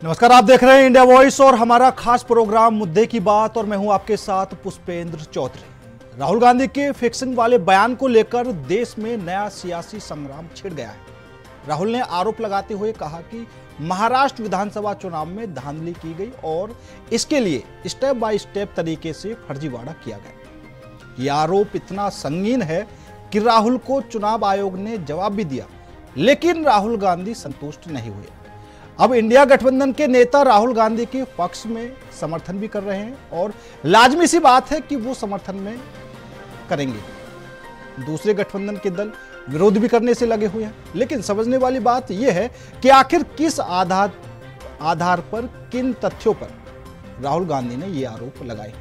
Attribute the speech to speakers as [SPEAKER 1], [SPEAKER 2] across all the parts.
[SPEAKER 1] नमस्कार, आप देख रहे हैं इंडिया वॉइस और हमारा खास प्रोग्राम मुद्दे की बात और मैं हूं आपके साथ पुष्पेंद्र चौधरी। राहुल गांधी के फिक्सिंग वाले बयान को लेकर देश में नया सियासी संग्राम छिड़ गया है। राहुल ने आरोप लगाते हुए कहा कि महाराष्ट्र विधानसभा चुनाव में धांधली की गई और इसके लिए स्टेप बाय स्टेप तरीके से फर्जीवाड़ा किया गया। यह आरोप इतना संगीन है कि राहुल को चुनाव आयोग ने जवाब भी दिया, लेकिन राहुल गांधी संतुष्ट नहीं हुए। अब इंडिया गठबंधन के नेता राहुल गांधी के पक्ष में समर्थन भी कर रहे हैं और लाजमी सी बात है कि वो समर्थन में करेंगे। दूसरे गठबंधन के दल विरोध भी करने से लगे हुए हैं, लेकिन समझने वाली बात यह है कि आखिर किस आधार पर, किन तथ्यों पर राहुल गांधी ने ये आरोप लगाए।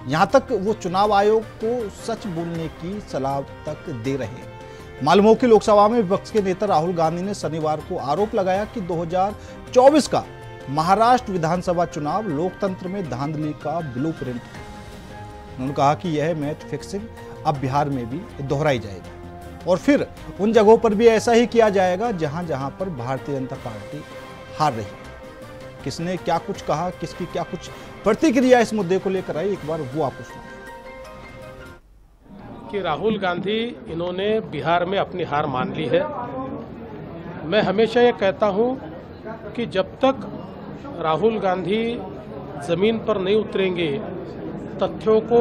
[SPEAKER 1] यहां तक वो चुनाव आयोग को सच बोलने की सलाह तक दे रहे हैं। मालूम हो कि लोकसभा में विपक्ष के नेता राहुल गांधी ने शनिवार को आरोप लगाया कि 2024 का महाराष्ट्र विधानसभा चुनाव लोकतंत्र में धांधली का ब्लूप्रिंट है। उन्होंने कहा कि यह मैच फिक्सिंग अब बिहार में भी दोहराई जाएगी और फिर उन जगहों पर भी ऐसा ही किया जाएगा जहां जहां पर भारतीय जनता पार्टी हार रही। किसने क्या कुछ कहा, किसकी क्या कुछ प्रतिक्रिया इस मुद्दे को लेकर आई, एक बार वो आपको सुनाएं।
[SPEAKER 2] कि राहुल गांधी इन्होंने बिहार में अपनी हार मान ली है। मैं हमेशा ये कहता हूँ कि जब तक राहुल गांधी ज़मीन पर नहीं उतरेंगे, तथ्यों को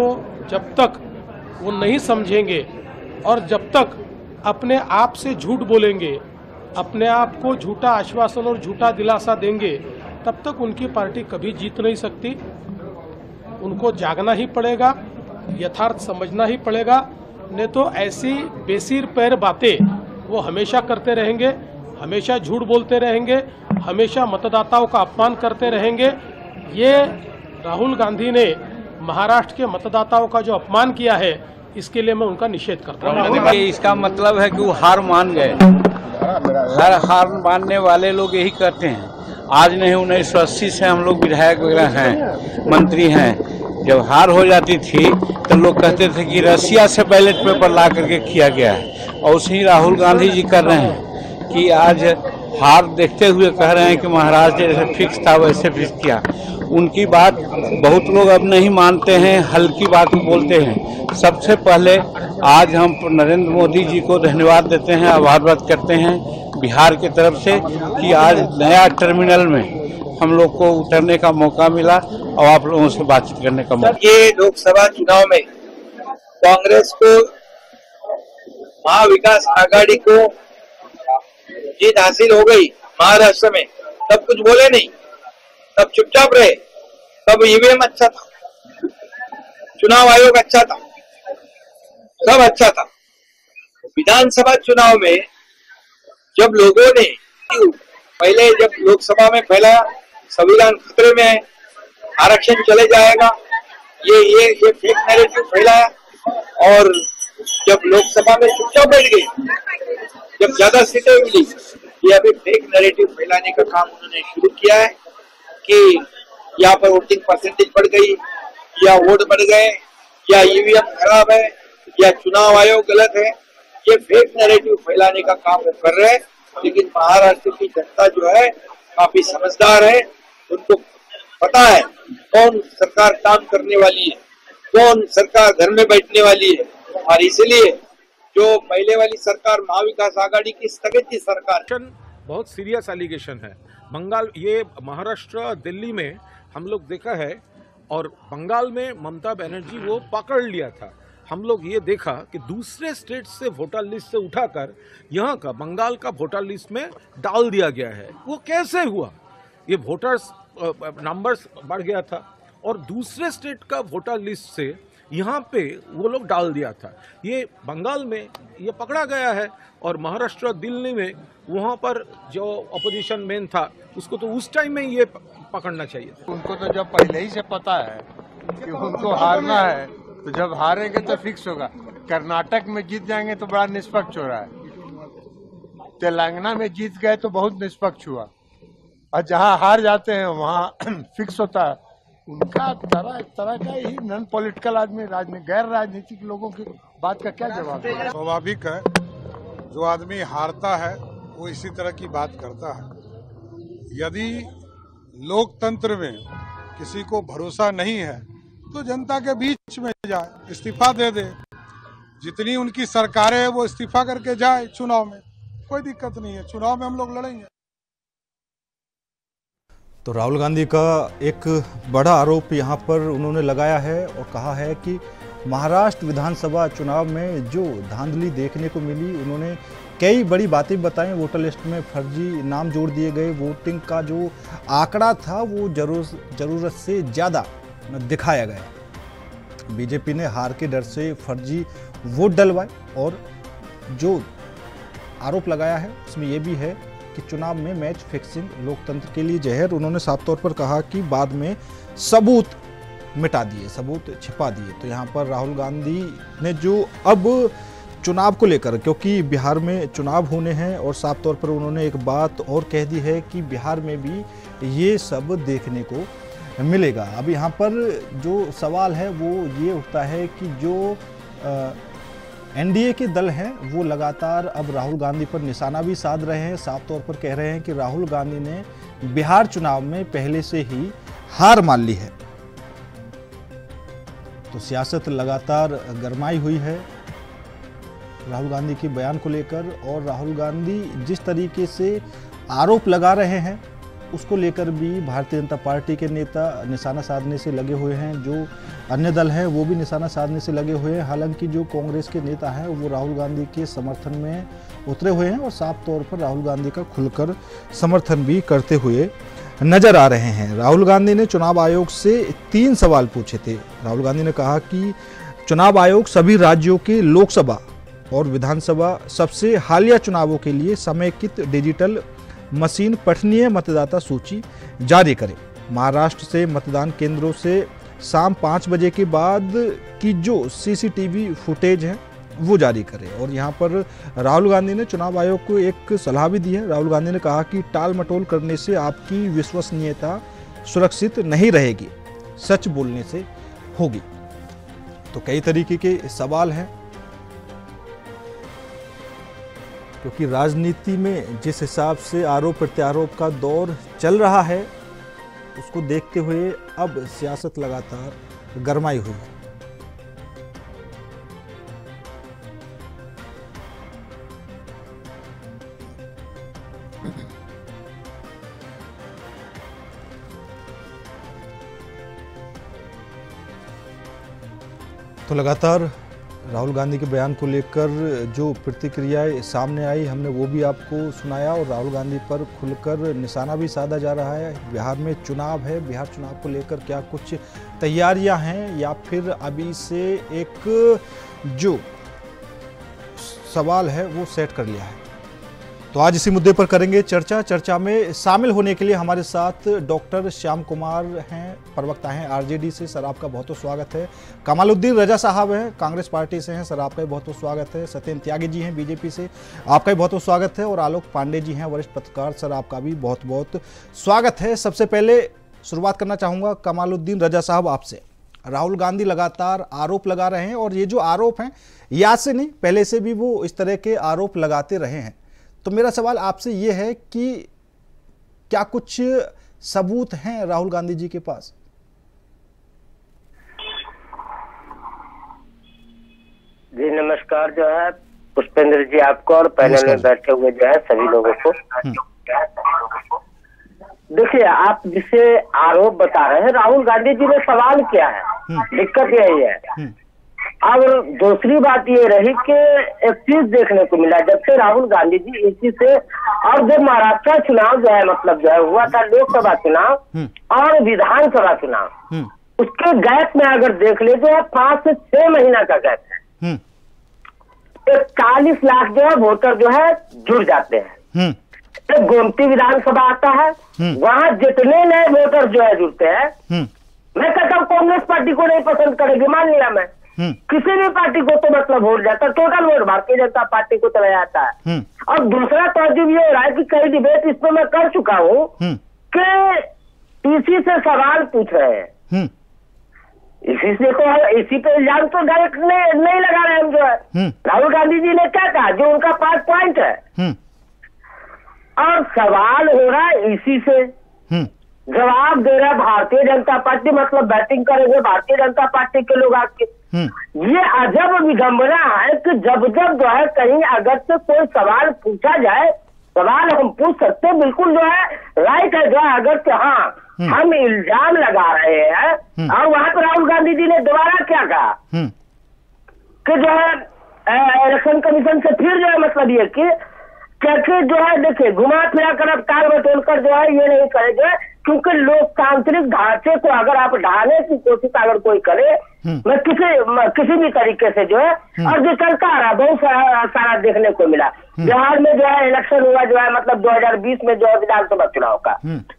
[SPEAKER 2] जब तक वो नहीं समझेंगे और जब तक अपने आप से झूठ बोलेंगे, अपने आप को झूठा आश्वासन और झूठा दिलासा देंगे, तब तक उनकी पार्टी कभी जीत नहीं सकती। उनको जागना ही पड़ेगा, यथार्थ समझना ही पड़ेगा, नहीं तो ऐसी बेसिर पैर बातें वो हमेशा करते रहेंगे, हमेशा झूठ बोलते रहेंगे, हमेशा मतदाताओं का अपमान करते रहेंगे। ये राहुल गांधी ने महाराष्ट्र के मतदाताओं का जो अपमान किया है, इसके लिए मैं उनका निषेध करता हूँ।
[SPEAKER 3] इसका मतलब है कि वो हार मान गए। हार मानने वाले लोग यही करते हैं। आज नहीं 1980 से हम लोग विधायक वगैरह हैं, मंत्री हैं। जब हार हो जाती थी तो लोग कहते थे कि रसिया से बैलेट पेपर ला करके किया गया है, और उसी राहुल गांधी जी कर रहे हैं कि आज हार देखते हुए कह रहे हैं कि महाराष्ट्र जैसे फिक्स था वैसे फिक्स किया। उनकी बात बहुत लोग अब नहीं मानते हैं, हल्की बात बोलते हैं। सबसे पहले आज हम नरेंद्र मोदी जी को धन्यवाद देते हैं, आभार व्यक्त करते हैं बिहार की तरफ से कि आज नया टर्मिनल में हम लोग को उतरने का मौका मिला और आप लोगों से बातचीत करने का मौका।
[SPEAKER 4] ये लोकसभा चुनाव में कांग्रेस को, महाविकास आघाड़ी को जीत हासिल हो गई महाराष्ट्र में, तब कुछ बोले नहीं, तब चुपचाप रहे। तब ईवीएम अच्छा था, चुनाव आयोग अच्छा था, सब अच्छा था। विधानसभा चुनाव में जब लोगों ने पहले, जब लोकसभा में फैलाया संविधान खतरे में है, आरक्षण चले जाएगा, ये फेक नैरेटिव फैलाया, और जब लोकसभा में चुपचाप बैठ गए, जब ज्यादा सीटें मिली, ये अभी फेक नैरेटिव फैलाने का काम उन्होंने शुरू किया है कि यहाँ पर वोटिंग परसेंटेज बढ़ गई, या वोट बढ़ गए, या ईवीएम खराब है, या चुनाव आयोग गलत है। ये फेक नैरेटिव फैलाने का काम वो कर रहे हैं। लेकिन महाराष्ट्र की जनता जो है काफी समझदार है, उनको पता है कौन सरकार काम करने वाली है, कौन सरकार घर में बैठने वाली है, और इसलिए जो पहले वाली सरकार महाविकास आघाड़ी की स्थगित सरकार,
[SPEAKER 2] बहुत सीरियस एलिगेशन है। बंगाल, ये महाराष्ट्र, दिल्ली में हम लोग देखा है, और बंगाल में ममता बनर्जी वो पकड़ लिया था। हम लोग ये देखा कि दूसरे स्टेट से वोटर लिस्ट से उठाकर यहाँ का बंगाल का वोटर लिस्ट में डाल दिया गया है। वो कैसे हुआ? ये वोटर्स नंबर्स बढ़ गया था और दूसरे स्टेट का वोटर लिस्ट से यहाँ पे वो लोग डाल दिया था। ये बंगाल में ये पकड़ा गया है, और महाराष्ट्र, दिल्ली में वहाँ पर जो अपोजिशन मैन था उसको तो उस टाइम में ये पकड़ना चाहिए था।
[SPEAKER 5] उनको तो जब पहले ही से पता है कि उनको हारना है, तो जब हारेंगे तो फिक्स होगा। कर्नाटक में जीत जाएंगे तो बड़ा निष्पक्ष हो रहा है, तेलंगाना में जीत गए तो बहुत निष्पक्ष हुआ, और जहां हार जाते हैं वहां फिक्स होता है। उनका तरह का ही नॉन पॉलिटिकल आदमी, गैर राजनीतिक लोगों की बात का क्या जवाब है?
[SPEAKER 6] स्वाभाविक है, जो आदमी हारता है वो इसी तरह की बात करता है। यदि लोकतंत्र में किसी को भरोसा नहीं है तो जनता के बीच में जाए, इस्तीफा दे दे। जितनी उनकी सरकारें है वो इस्तीफा करके जाए चुनाव में, कोई दिक्कत नहीं है, चुनाव में हम लोग लड़ेंगे।
[SPEAKER 1] तो राहुल गांधी का एक बड़ा आरोप यहाँ पर उन्होंने लगाया है और कहा है कि महाराष्ट्र विधानसभा चुनाव में जो धांधली देखने को मिली, उन्होंने कई बड़ी बातें बताई। वोटर लिस्ट में फर्जी नाम जोड़ दिए गए, वोटिंग का जो आंकड़ा था वो जरूरत से ज़्यादा दिखाया गया। बीजेपी ने हार के डर से फर्जी वोट डलवाए और जो आरोप लगाया है उसमें यह भी है कि चुनाव में मैच फिक्सिंग लोकतंत्र के लिए जहर। उन्होंने साफ तौर पर कहा कि बाद में सबूत मिटा दिए, सबूत छिपा दिए। तो यहाँ पर राहुल गांधी ने जो अब चुनाव को लेकर, क्योंकि बिहार में चुनाव होने हैं और साफ तौर पर उन्होंने एक बात और कह दी है कि बिहार में भी ये सब देखने को मिलेगा। अब यहाँ पर जो सवाल है वो ये उठता है कि जो एनडीए के दल हैं वो लगातार अब राहुल गांधी पर निशाना भी साध रहे हैं। साफ तौर पर कह रहे हैं कि राहुल गांधी ने बिहार चुनाव में पहले से ही हार मान ली है। तो सियासत लगातार गरमाई हुई है राहुल गांधी के बयान को लेकर, और राहुल गांधी जिस तरीके से आरोप लगा रहे हैं उसको लेकर भी भारतीय जनता पार्टी के नेता निशाना साधने से लगे हुए हैं। जो अन्य दल हैं वो भी निशाना साधने से लगे हुए हैं। हालांकि जो कांग्रेस के नेता हैं वो राहुल गांधी के समर्थन में उतरे हुए हैं और साफ तौर पर राहुल गांधी का खुलकर समर्थन भी करते हुए नजर आ रहे हैं। राहुल गांधी ने चुनाव आयोग से 3 सवाल पूछे थे। राहुल गांधी ने कहा कि चुनाव आयोग सभी राज्यों के लोकसभा और विधानसभा सबसे हालिया चुनावों के लिए समेकित डिजिटल मशीन पठनीय मतदाता सूची जारी करे। महाराष्ट्र से मतदान केंद्रों से शाम 5 बजे के बाद की जो सीसीटीवी फुटेज है वो जारी करे। और यहाँ पर राहुल गांधी ने चुनाव आयोग को एक सलाह भी दी है। राहुल गांधी ने कहा कि टाल मटोल करने से आपकी विश्वसनीयता सुरक्षित नहीं रहेगी, सच बोलने से होगी। तो कई तरीके के सवाल हैं, क्योंकि राजनीति में जिस हिसाब से आरोप प्रत्यारोप का दौर चल रहा है उसको देखते हुए अब सियासत लगातार गरमाई हुई है। तो लगातार राहुल गांधी के बयान को लेकर जो प्रतिक्रियाएं सामने आई हमने वो भी आपको सुनाया, और राहुल गांधी पर खुलकर निशाना भी साधा जा रहा है। बिहार में चुनाव है, बिहार चुनाव को लेकर क्या कुछ तैयारियां हैं या फिर अभी से एक जो सवाल है वो सेट कर लिया है। तो आज इसी मुद्दे पर करेंगे चर्चा। चर्चा में शामिल होने के लिए हमारे साथ डॉक्टर श्याम कुमार हैं, प्रवक्ता हैं आरजेडी से। सर आपका बहुत बहुत स्वागत है। कमालुद्दीन रजा साहब हैं, कांग्रेस पार्टी से हैं, सर आपका भी बहुत बहुत स्वागत है। सत्येंद्र त्यागी जी हैं बीजेपी से, आपका भी बहुत बहुत स्वागत है। और आलोक पांडे जी हैं, वरिष्ठ पत्रकार, सर आपका भी बहुत बहुत स्वागत है। सबसे पहले शुरुआत करना चाहूँगा कमालुद्दीन रजा साहब आपसे। राहुल गांधी लगातार आरोप लगा रहे हैं और ये जो आरोप हैं ये आज से नहीं, पहले से भी वो इस तरह के आरोप लगाते रहे हैं। तो मेरा सवाल आपसे ये है कि क्या कुछ सबूत हैं राहुल गांधी जी के पास?
[SPEAKER 7] जी नमस्कार जो है पुष्पेंद्र जी आपको और पैनल में बैठे हुए जो है सभी लोगों को। देखिए आप जिसे आरोप बता रहे हैं, राहुल गांधी जी ने सवाल किया है, दिक्कत यही है। और दूसरी बात ये रही कि एक चीज देखने को मिला, जब से राहुल गांधी जी इसी से, और जब महाराष्ट्र चुनाव जो है मतलब जो है हुआ था, लोकसभा चुनाव और विधानसभा चुनाव, उसके गैप में अगर देख ले जो है 5 से 6 महीना का गैप है। 41 लाख जो है वोटर जो है जुड़ जाते हैं। एक गोमती विधानसभा आता है, वहां जितने नए वोटर जो है जुड़ते हैं, मैं कहता हूँ कांग्रेस पार्टी को नहीं पसंद करेगी, मान लिया मैं, किसी भी पार्टी को तो मतलब वोट जाता है, total vote Bharatiya Janata party को चला जाता है। और दूसरा तर्जुब ये हो रहा है कि कई डिबेट इसमें मैं कर चुका हूँ कि इसी से सवाल पूछ रहे हैं, इसी से को इसी पे इल्जाम तो डायरेक्ट नहीं लगा रहे हम जो है। राहुल गांधी जी ने क्या कहा, जो उनका 5 पॉइंट है, और सवाल हो रहा है इसी से। जवाब दे रहा है भारतीय जनता पार्टी, मतलब बैटिंग करेंगे भारतीय जनता पार्टी के लोग आपके। ये अजब विडंबना है कि जब जब जो है कहीं अगर से कोई सवाल पूछा जाए, सवाल हम पूछ सकते हैं, बिल्कुल जो है राइट है जो है, अगर कि हाँ हम इल्जाम लगा रहे हैं। और वहां पर राहुल गांधी जी ने दोबारा क्या कहा कि जो है इलेक्शन कमीशन से फिर जो है मतलब ये कि जो है देखिए घुमा फिरा कर अब ताल बटोल कर जो है ये नहीं करेंगे, क्योंकि लोकतांत्रिक ढांचे को अगर आप ढाने की कोशिश अगर कोई करे, मैं किसी भी तरीके से जो है, और जो चलता आ रहा बहुत सारा देखने को मिला। बिहार में जो है इलेक्शन हुआ जो है मतलब 2020 में जो है विधानसभा चुनाव का,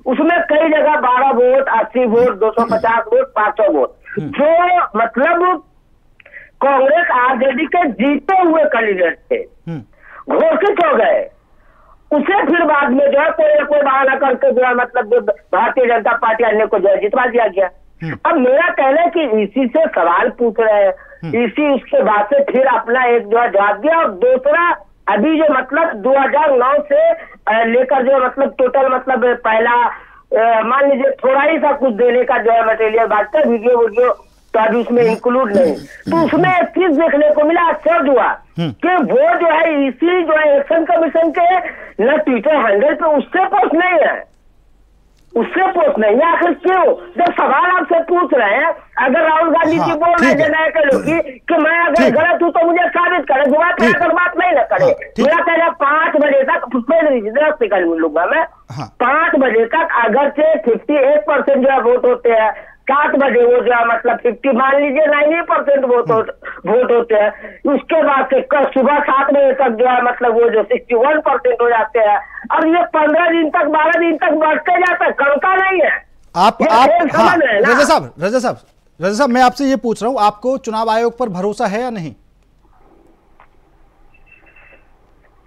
[SPEAKER 7] उसमें कई जगह 12 वोट, 80 वोट, 250 वोट, 500 वोट, जो मतलब कांग्रेस आरजेडी के जीते हुए कैंडिडेट थे घोषित हो गए, उसे फिर बाद में जो है कोई ना कोई बहाना करके जो है मतलब भारतीय जनता पार्टी अन्य को जो है जितवा दिया गया। अब मेरा कहना है कि इसी से सवाल पूछ रहे हैं, इसी उसके बाद से फिर अपना एक जो है जवाब दिया, और दूसरा अभी जो मतलब 2009 से लेकर जो मतलब टोटल मतलब पहला मान लीजिए थोड़ा ही सा कुछ देने का जो है मटेरियल बांटता है, वीडियो तो अभी उसमें इंक्लूड नहीं, तो उसमें एक चीज देखने को मिला, आश्चर्य हुआ कि वो जो है इसी जो है इलेक्शन कमीशन के न ट्विटर हैंडल पे उससे पोस्ट नहीं है, उससे पोस्ट नहीं है। आखिर क्यों? जब सवाल आपसे पूछ रहे हैं, अगर राहुल गांधी जी बोल रहे हैं जननायक के लोग कि मैं अगर गलत हूं तो मुझे साबित करे, जुआ फिर बात नहीं न करे। मेरा कहना 5 बजे तक 10 सेकंड मिलूंगा मैं, 5 बजे तक अगर से 58% जो है वोट होते हैं, 7 बजे वो जो है मतलब 50 मान लीजिए 90% वोट होते हैं, उसके बाद से सुबह 7 बजे तक जो है मतलब वो जो 61% हो जाते हैं, और ये 15 दिन तक 12 दिन तक बढ़ते जाता है, कम का नहीं है।
[SPEAKER 1] आप रजा साहब मैं आपसे ये पूछ रहा हूं, आपको चुनाव आयोग पर भरोसा है या नहीं?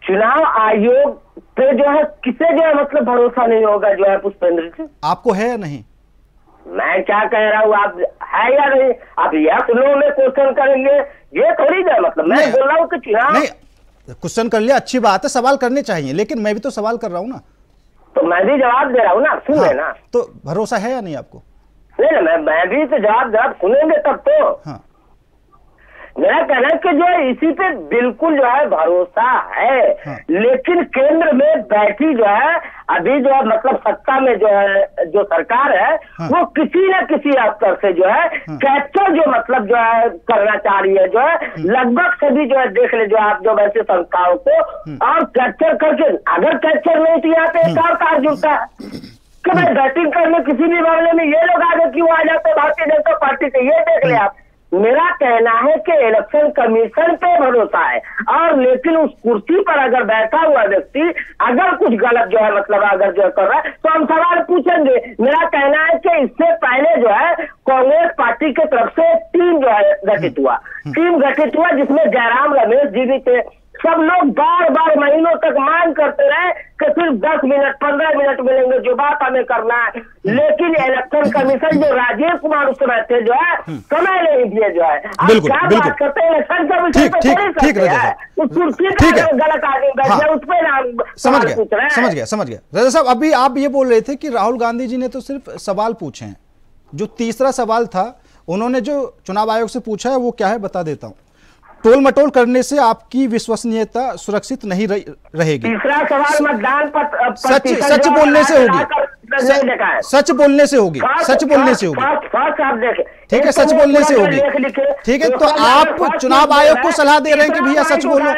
[SPEAKER 7] चुनाव आयोग पे जो है किसे जो है मतलब भरोसा नहीं होगा जो है पुष्पेंद्र जी?
[SPEAKER 1] आपको है या नहीं?
[SPEAKER 7] मैं क्या कह रहा हूँ, आप है या नहीं? आप यस नो में क्वेश्चन करेंगे, ये थोड़ी है मतलब। मैं बोल रहा हूँ कि चुनाव
[SPEAKER 1] नहीं, क्वेश्चन कर लिया अच्छी बात है, सवाल करने चाहिए, लेकिन मैं भी तो सवाल कर रहा हूँ ना,
[SPEAKER 7] तो मैं भी जवाब दे रहा हूँ ना, सुन लेना।
[SPEAKER 1] तो भरोसा है या नहीं आपको?
[SPEAKER 7] नहीं, मैं भी तो जवाब सुनेंगे तब तो।
[SPEAKER 1] हाँ।
[SPEAKER 7] मेरा कहना है कि जो है इसी पे बिल्कुल जो है भरोसा है। हाँ। लेकिन केंद्र में बैठी जो है अभी जो है मतलब सत्ता में जो है जो सरकार है, हाँ। वो किसी न किसी स्तर से जो है कैप्चर जो मतलब जो है करना चाह रही है, जो है लगभग सभी जो है देख ले जो आप जो वैसे संस्थाओं को, और कैप्चर करके अगर कैप्चर नहीं तो यहाँ पे एक और कार जुड़ता है कि भाई बैटिंग करने किसी भी मामले में ये लोग आगे क्यों आ जाते हैं भारतीय जनता पार्टी से, ये देख ले आप। मेरा कहना है कि इलेक्शन कमीशन पे भरोसा है, और लेकिन उस कुर्सी पर अगर बैठा हुआ व्यक्ति अगर कुछ गलत जो है मतलब अगर जो कर रहा है तो हम सवाल पूछेंगे। मेरा कहना है कि इससे पहले जो है कांग्रेस पार्टी की तरफ से टीम जो है गठित हुआ, जिसमें जयराम रमेश जी भी थे। सब लोग बार बार महीनों तक मांग करते रहे कि सिर्फ 10 मिनट 15 मिनट मिलेंगे, जो बात हमें करना है, लेकिन इलेक्शन कमिश्नर जो राजीव कुमार उस समय थे जो है समय नहीं दिए जो है।
[SPEAKER 1] बिल्कुल,
[SPEAKER 7] क्या
[SPEAKER 1] बिल्कुल।
[SPEAKER 7] बात करते हैं इलेक्शन कमिश्नर पे
[SPEAKER 1] ठीक
[SPEAKER 7] गलत आदमी बैठ गया, उस पर नाम
[SPEAKER 1] समझ गया रजा साहब। अभी आप ये बोल रहे थे कि राहुल गांधी जी ने तो सिर्फ सवाल पूछे हैं, जो तीसरा सवाल था उन्होंने जो चुनाव आयोग से पूछा है वो क्या है बता देता हूं। टोल मटोल करने से आपकी विश्वसनीयता सुरक्षित नहीं रहेगी।
[SPEAKER 7] तीसरा सवाल मतदान
[SPEAKER 1] सच बोलने से होगी, सच बोलने से होगी, सच बोलने से होगी। ठीक है, सच बोलने से होगी। ठीक है, तो आप चुनाव आयोग को सलाह दे रहे हैं कि भैया सच बोलो।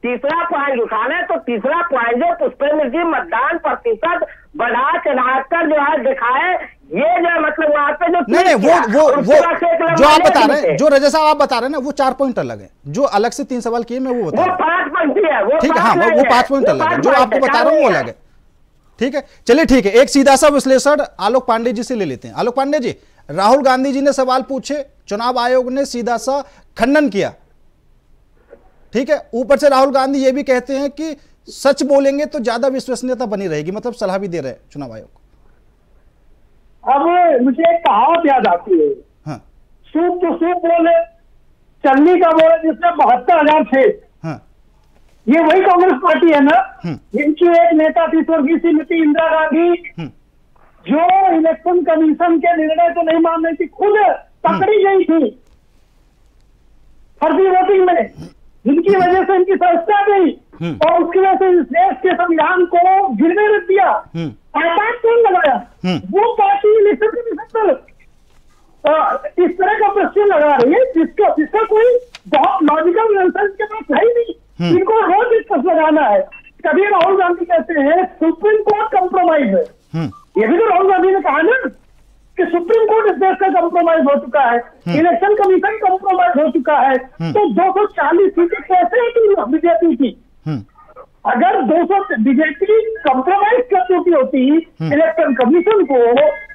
[SPEAKER 7] तीसरा पॉइंट उठाना है तो तीसरा पॉइंट जो पुष्पेंद्र जी मतदान प्रतिशत बढ़ा चढ़ाकर जो है दिखाए, ये जो मतलब वहां पे जो
[SPEAKER 1] नहीं वो जो आप बता रहे हैं, जो रजा साहब आप बता रहे हैं ना, वो 4 पॉइंट अलग है। जो अलग से 3 सवाल किए मैं वो बता रहा हूं।
[SPEAKER 7] 5 पॉइंट है,
[SPEAKER 1] ठीक है, हाँ वो 5 पॉइंट अलग है, जो आपको बता रहा हूँ वो अलग है। ठीक है, चलिए ठीक है। एक सीधा सा विश्लेषण आलोक पांडे जी से ले लेते हैं। आलोक पांडे जी, राहुल गांधी जी ने सवाल पूछे, चुनाव आयोग ने सीधा सा खंडन किया। ठीक है, ऊपर से राहुल गांधी ये भी कहते हैं कि सच बोलेंगे तो ज्यादा विश्वसनीयता बनी रहेगी, मतलब सलाह भी दे रहे हैं चुनाव आयोग को।
[SPEAKER 8] अब मुझे एक कहावत याद आती है,
[SPEAKER 1] हाँ।
[SPEAKER 8] सूप तो सूप बोले, चन्नी का बोले जिसमें 72,000 थे।
[SPEAKER 1] हाँ।
[SPEAKER 8] ये वही कांग्रेस पार्टी है ना, जिनकी एक नेता थी स्वर्गीय श्रीमती इंदिरा गांधी, जो इलेक्शन कमीशन के निर्णय को नहीं मान रही थी, खुद पकड़ी गई थी फर्जी वोटिंग में, जिनकी वजह से इनकी संस्था गई और उसकी वजह से इस देश के संविधान को गिरने रख दिया। आपात कौन लगाया? वो पार्टी इलेक्शन कमीशन पर इस तरह का प्रश्न लगा रही है जिसका कोई बहुत लॉजिकल आंसर के पास है ही नहीं। इनको रोज एक प्रश्न लगाना है। कभी राहुल गांधी कहते हैं सुप्रीम कोर्ट कंप्रोमाइज है, ये भी तो राहुल गांधी ने कहा ना कि सुप्रीम कोर्ट इस देश का कंप्रोमाइज हो चुका है, इलेक्शन कमीशन कंप्रोमाइज हो चुका है, तो 240 सीटें कैसे होती बीजेपी की? अगर 200 बीजेपी कंप्रोमाइज कर चुकी होती इलेक्शन कमीशन को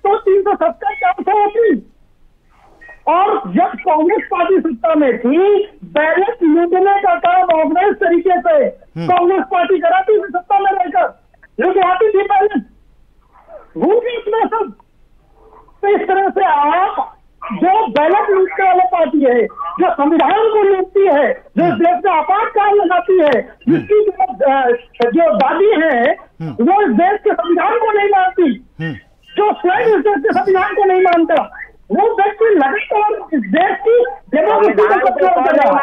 [SPEAKER 8] तो 370 400 होती। और जब कांग्रेस पार्टी सत्ता में थी, बैलेट लूटने का काम ऑर्गेनाइज तरीके से कांग्रेस पार्टी कराती थी, सत्ता में रहकर लुटवाती थी बैलेट, भूल गई इतना सब। तो इस तरह से आप जो बैलेट लूटने वाली पार्टी है, जो संविधान को लूटती है, जो देश में आपातकाल लगाती है, जिसकी जो दादी है वो इस देश के संविधान को नहीं मानती, जो स्वयं इस देश के संविधान को नहीं मानता, वो व्यक्ति लगातार इस देश की डेमोक्रेसी को कब्जा कर रहा है।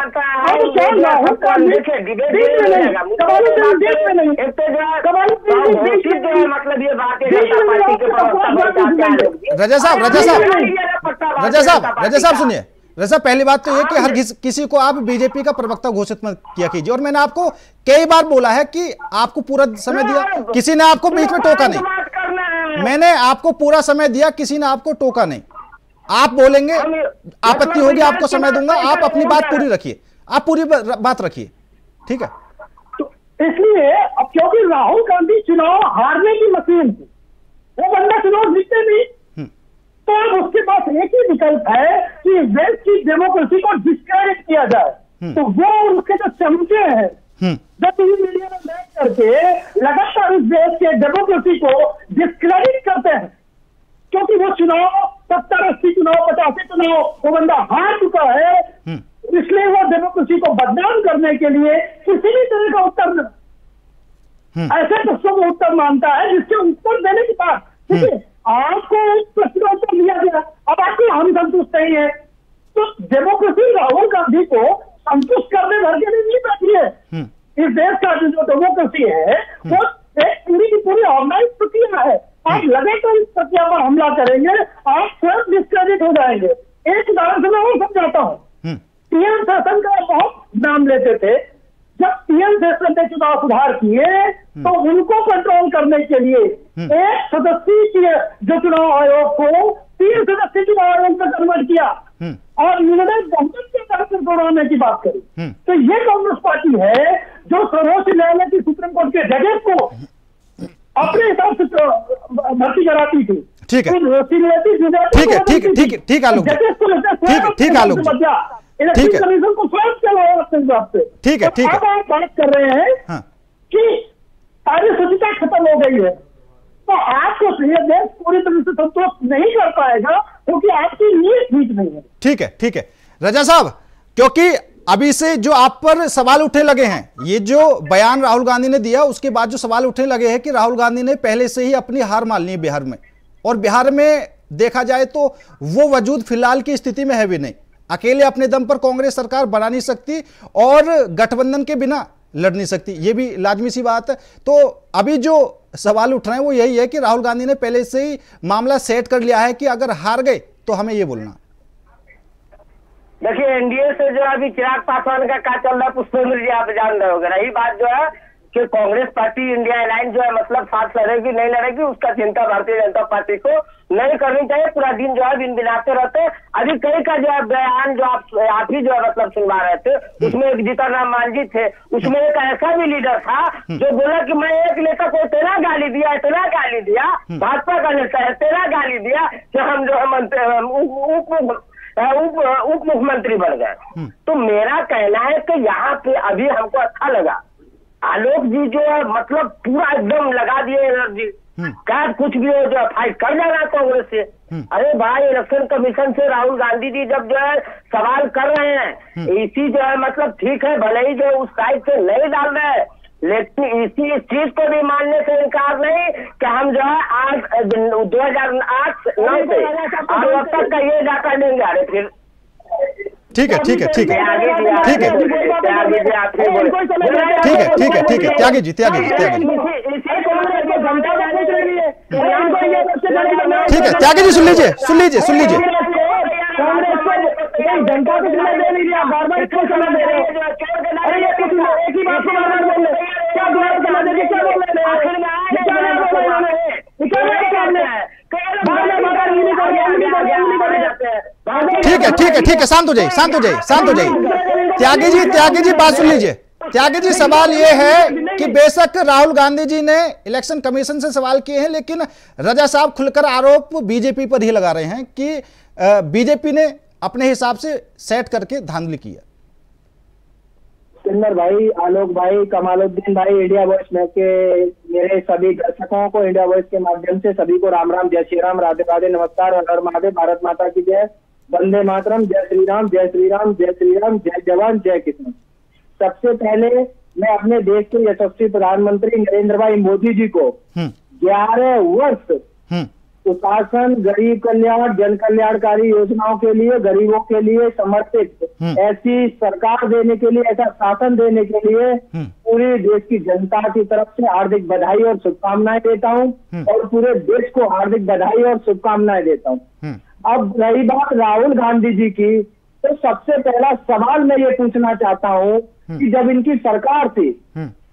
[SPEAKER 8] अब क्या राहुल गांधी
[SPEAKER 7] मतलब ये
[SPEAKER 1] रजा साहब सुनिए। रजा, पहली बात तो ये कि हर किसी को आप बीजेपी का प्रवक्ता घोषित मत किया कीजिए, और मैंने आपको कई बार बोला है कि आपको पूरा समय दिया, किसी ने आपको बीच में टोका नहीं। मैंने आपको पूरा समय दिया, किसी ने आपको टोका नहीं। आप बोलेंगे, आपत्ति होगी, आपको समय दूंगा, आप अपनी बात पूरी रखिए, आप पूरी बात रखिए, ठीक है?
[SPEAKER 8] तो इसलिए अब क्योंकि राहुल गांधी चुनाव हारने की मशीन थी, वो बंदा चुनाव जीतते नहीं, तो अब उसके पास एक ही विकल्प है कि इस देश की डेमोक्रेसी को डिस्क्रेडिट किया जाए। तो वो उसके जो चमचे हैं जो टीवी मीडिया में बैठ करके लगातार इस देश के डेमोक्रेसी को डिस्क्रेडिट करते हैं, क्योंकि वो चुनाव 70-80 चुनाव 85 चुनाव वो बंदा हार चुका है, इसलिए वो डेमोक्रेसी को बदनाम करने के लिए किसी भी तरह का उत्तर ऐसे प्रश्नों को उत्तर मानता है जिसके उत्तर देने के बाद, ठीक है, आपको प्रश्न उत्तर दिया गया, अब आपको हम संतुष्ट नहीं है, तो डेमोक्रेसी राहुल गांधी को संतुष्ट करने भर के लिए नहीं बैठी है। इस देश का जो डेमोक्रेसी है वो एक पूरी की पूरी ऑर्गेनाइज प्रक्रिया है। आप लगातार इस प्रक्रिया पर हमला करेंगे, आप स्वयं डिस्क्रेडिट हो जाएंगे। एक उदाहरण से मैं और समझाता हूँ। पीएम शासन का बहुत नाम लेते थे। जब पीएम शासन ने चुनाव सुधार किए तो उनको कंट्रोल करने के लिए एक सदस्यीय जो चुनाव आयोग को 3 सदस्यीय चुनाव आयोग में कन्वर्ट किया और निर्णय बहुमत के साथ दौड़ाने की बात करी। तो ये कांग्रेस पार्टी है जो सर्वोच्च न्यायालय की सुप्रीम कोर्ट के जजेस को अपने हिसाब से भर्ती कराती थी।
[SPEAKER 1] ठीक है,
[SPEAKER 8] आलोक
[SPEAKER 1] ठीक है, ठीक है।
[SPEAKER 8] अब आप बात कर रहे हैं कि कार्यसूचिता खत्म हो गई है, तो आपको देश पूरी तरह से संतोष नहीं कर पाएगा क्योंकि आपकी नीयत ठीक नहीं है।
[SPEAKER 1] ठीक है, ठीक है रजा साहब, क्योंकि अभी से जो आप पर सवाल उठने लगे हैं, ये जो बयान राहुल गांधी ने दिया उसके बाद जो सवाल उठने लगे हैं कि राहुल गांधी ने पहले से ही अपनी हार मान ली है बिहार में, और बिहार में देखा जाए तो वो वजूद फिलहाल की स्थिति में है भी नहीं, अकेले अपने दम पर कांग्रेस सरकार बना नहीं सकती और गठबंधन के बिना लड़ नहीं सकती, ये भी लाजमी सी बात है। तो अभी जो सवाल उठ रहे हैं वो यही है कि राहुल गांधी ने पहले से ही मामला सेट कर लिया है कि अगर हार गए तो हमें ये बोलना।
[SPEAKER 7] देखिए, एनडीए से जो अभी चिराग पासवान का क्या चल रहा है पुष्पेंद्र जी आप जान रहे होंगे। रही बात जो है कि कांग्रेस पार्टी इंडिया अलायंस जो है मतलब साथ लड़ेगी नहीं लड़ेगी, उसका चिंता भारतीय जनता पार्टी को नहीं करनी चाहिए। पूरा दिन जो है बिनाते रहते। अभी कई का जो है बयान जो आप ही जो है मतलब सुनवा रहे थे, उसमें एक जीतन राम मांझी थे, उसमें एक ऐसा भी लीडर था जो बोला कि मैं एक नेता को इतना गाली दिया भाजपा का नेता है, इतना गाली दिया कि हम जो है उप मुख्यमंत्री बन गए। तो मेरा कहना है कि यहाँ पे अभी हमको अच्छा लगा, आलोक जी जो है मतलब पूरा एकदम लगा दिए एनर्जी, क्या कुछ भी हो जो फाइट कर जाना कांग्रेस से। अरे भाई, इलेक्शन कमीशन से राहुल गांधी जी जब जो है सवाल कर रहे हैं, इसी जो है मतलब ठीक है, भले ही जो उस साइड से नहीं डाल रहे हैं, लेकिन इसी चीज को भी मानने से इनकार नहीं कि हम जो है आज 2008 से और अब तक का ये डाटा देंगे। अरे फिर
[SPEAKER 1] ठीक है ठीक है ठीक है ठीक है ठीक है ठीक है त्यागी जी त्यागी जी त्यागी ठीक है त्यागी जी सुन लीजिए सुन लीजिए सुन लीजिए
[SPEAKER 8] जनता को सुना दे नहीं रहा, बार बार क्यों सुना दे रहे हो? अरे ये कुछ एक ही बात को बार बार बोल रहे, क्या दोबारा सुना दे, क्या बोल रहे हैं?
[SPEAKER 1] ठीक है ठीक है ठीक है शांत हो जाइए शांत हो जाइए शांत हो जाइए। त्यागी जी बात सुन लीजिए। त्यागी जी सवाल ये है कि बेशक राहुल गांधी जी ने इलेक्शन कमीशन से सवाल किए हैं, लेकिन रजा साहब खुलकर आरोप बीजेपी पर ही लगा रहे हैं कि बीजेपी ने अपने हिसाब से सेट करके धांधली की है।
[SPEAKER 9] सिन्नर भाई, आलोक भाई, कमालुद्दीन भाई, इंडिया वॉइस में के मेरे सभी दर्शकों को इंडिया वॉइस के माध्यम से सभी को राम राम, जय श्री राम, राधे राधे, नमस्कार, हर हर महादेव, भारत माता की जय, वंदे मातरम, जय श्री राम, जय श्री राम, जय श्री राम, जय जवान, जय किसान। सबसे पहले मैं अपने देश के यशस्वी प्रधानमंत्री नरेंद्र भाई मोदी जी को 11 वर्ष सुशासन, गरीब कल्याण, जन कल्याणकारी योजनाओं के लिए, गरीबों के लिए समर्पित ऐसी सरकार देने के लिए, ऐसा शासन देने के लिए पूरे देश की जनता की तरफ से हार्दिक बधाई और शुभकामनाएं देता हूं और पूरे देश को हार्दिक बधाई और शुभकामनाएं देता हूं। अब रही बात राहुल गांधी जी की, तो सबसे पहला सवाल मैं ये पूछना चाहता हूं कि जब इनकी सरकार थी,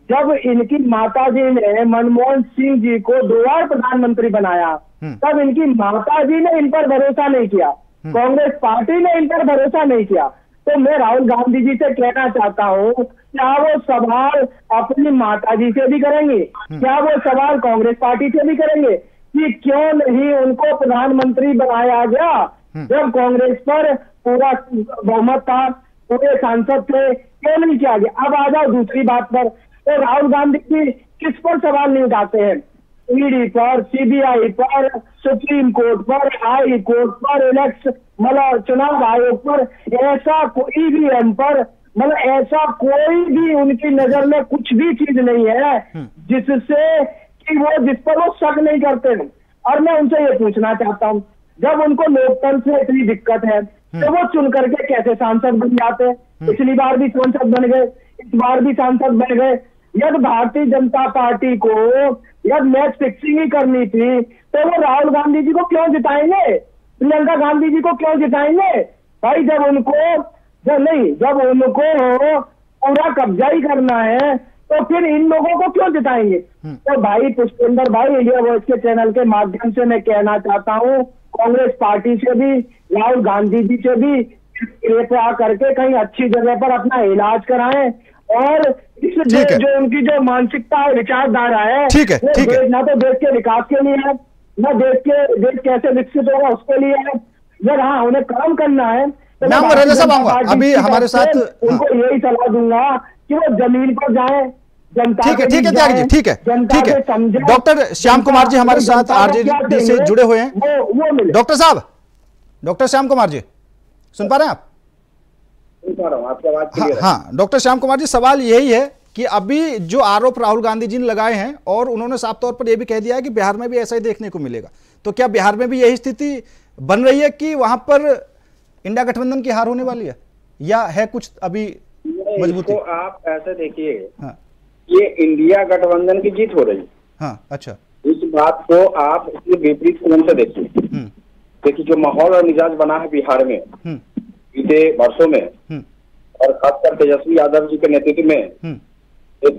[SPEAKER 9] जब इनकी माताजी ने मनमोहन सिंह जी को 2 बार प्रधानमंत्री बनाया, तब इनकी माताजी ने इन पर भरोसा नहीं किया, कांग्रेस पार्टी ने इन पर भरोसा नहीं किया। तो मैं राहुल गांधी जी से कहना चाहता हूँ, क्या वो सवाल अपनी माताजी से भी करेंगे, क्या वो सवाल कांग्रेस पार्टी से भी करेंगे कि क्यों नहीं उनको प्रधानमंत्री बनाया गया जब कांग्रेस पर पूरा बहुमत था, पूरे सांसद थे, क्यों नहीं किया गया? अब आ जाओ दूसरी बात पर, तो राहुल गांधी जी किस पर सवाल नहीं उठाते हैं? ईडी पर, सीबीआई पर, सुप्रीम कोर्ट पर, हाई कोर्ट पर, मतलब चुनाव आयोग पर, ऐसा कोई ईवीएम पर, मतलब ऐसा कोई भी उनकी नजर में कुछ भी चीज नहीं है जिससे कि वो जिस पर वो शक नहीं करते हैं। और मैं उनसे ये पूछना चाहता हूँ, जब उनको लोकतंत्र से इतनी दिक्कत है तो वो चुन करके कैसे सांसद बन जाते? पिछली बार भी सांसद बन गए, इस बार भी सांसद बन गए। यदि भारतीय जनता पार्टी को यदि मैच फिक्सिंग ही करनी थी तो वो राहुल गांधी जी को क्यों जिताएंगे, प्रियंका गांधी जी को क्यों जिताएंगे भाई? जब उनको पूरा कब्जा ही करना है तो फिर इन लोगों को क्यों जिताएंगे? तो भाई पुष्पेंद्र भाई, इंडिया वॉइस के चैनल के माध्यम से मैं कहना चाहता हूँ, कांग्रेस पार्टी से भी, राहुल गांधी जी से भी कृपया करके कहीं अच्छी जगह पर अपना इलाज कराएं और इस जो उनकी जो मानसिकता है, विचारधारा है, ना तो देश के विकास के लिए है, ना देश कैसे विकसित होगा उसके लिए है। अगर हाँ उन्हें काम करना है तो मैं
[SPEAKER 1] अभी हमारे साथ
[SPEAKER 8] उनको यही सलाह दूंगा कि वो जमीन पर जाए, जनता
[SPEAKER 1] ठीक है त्यागी जी, ठीक है। डॉक्टर श्याम कुमार जी हमारे साथ आरजेडी से जुड़े हुए हैं। डॉक्टर श्याम कुमार जी सुन पा रहे हैं आप? हाँ डॉक्टर श्याम कुमार जी, सवाल यही है कि अभी जो आरोप राहुल गांधी जी ने लगाए हैं और उन्होंने साफ तौर पर यह भी कह दिया है कि बिहार में भी ऐसा ही देखने को मिलेगा, तो क्या बिहार में भी यही स्थिति बन रही है कि वहां पर इंडिया गठबंधन की हार होने वाली है या है कुछ अभी मजबूती?
[SPEAKER 10] तो आप ऐसे देखिए, ये इंडिया गठबंधन की जीत हो रही है।
[SPEAKER 1] हाँ अच्छा,
[SPEAKER 10] इस बात को आप इसके विपरीत कोण से देखिए। देखिए जो माहौल और मिजाज बना है बिहार में बीते वर्षों में और खासकर तेजस्वी यादव जी के नेतृत्व में एक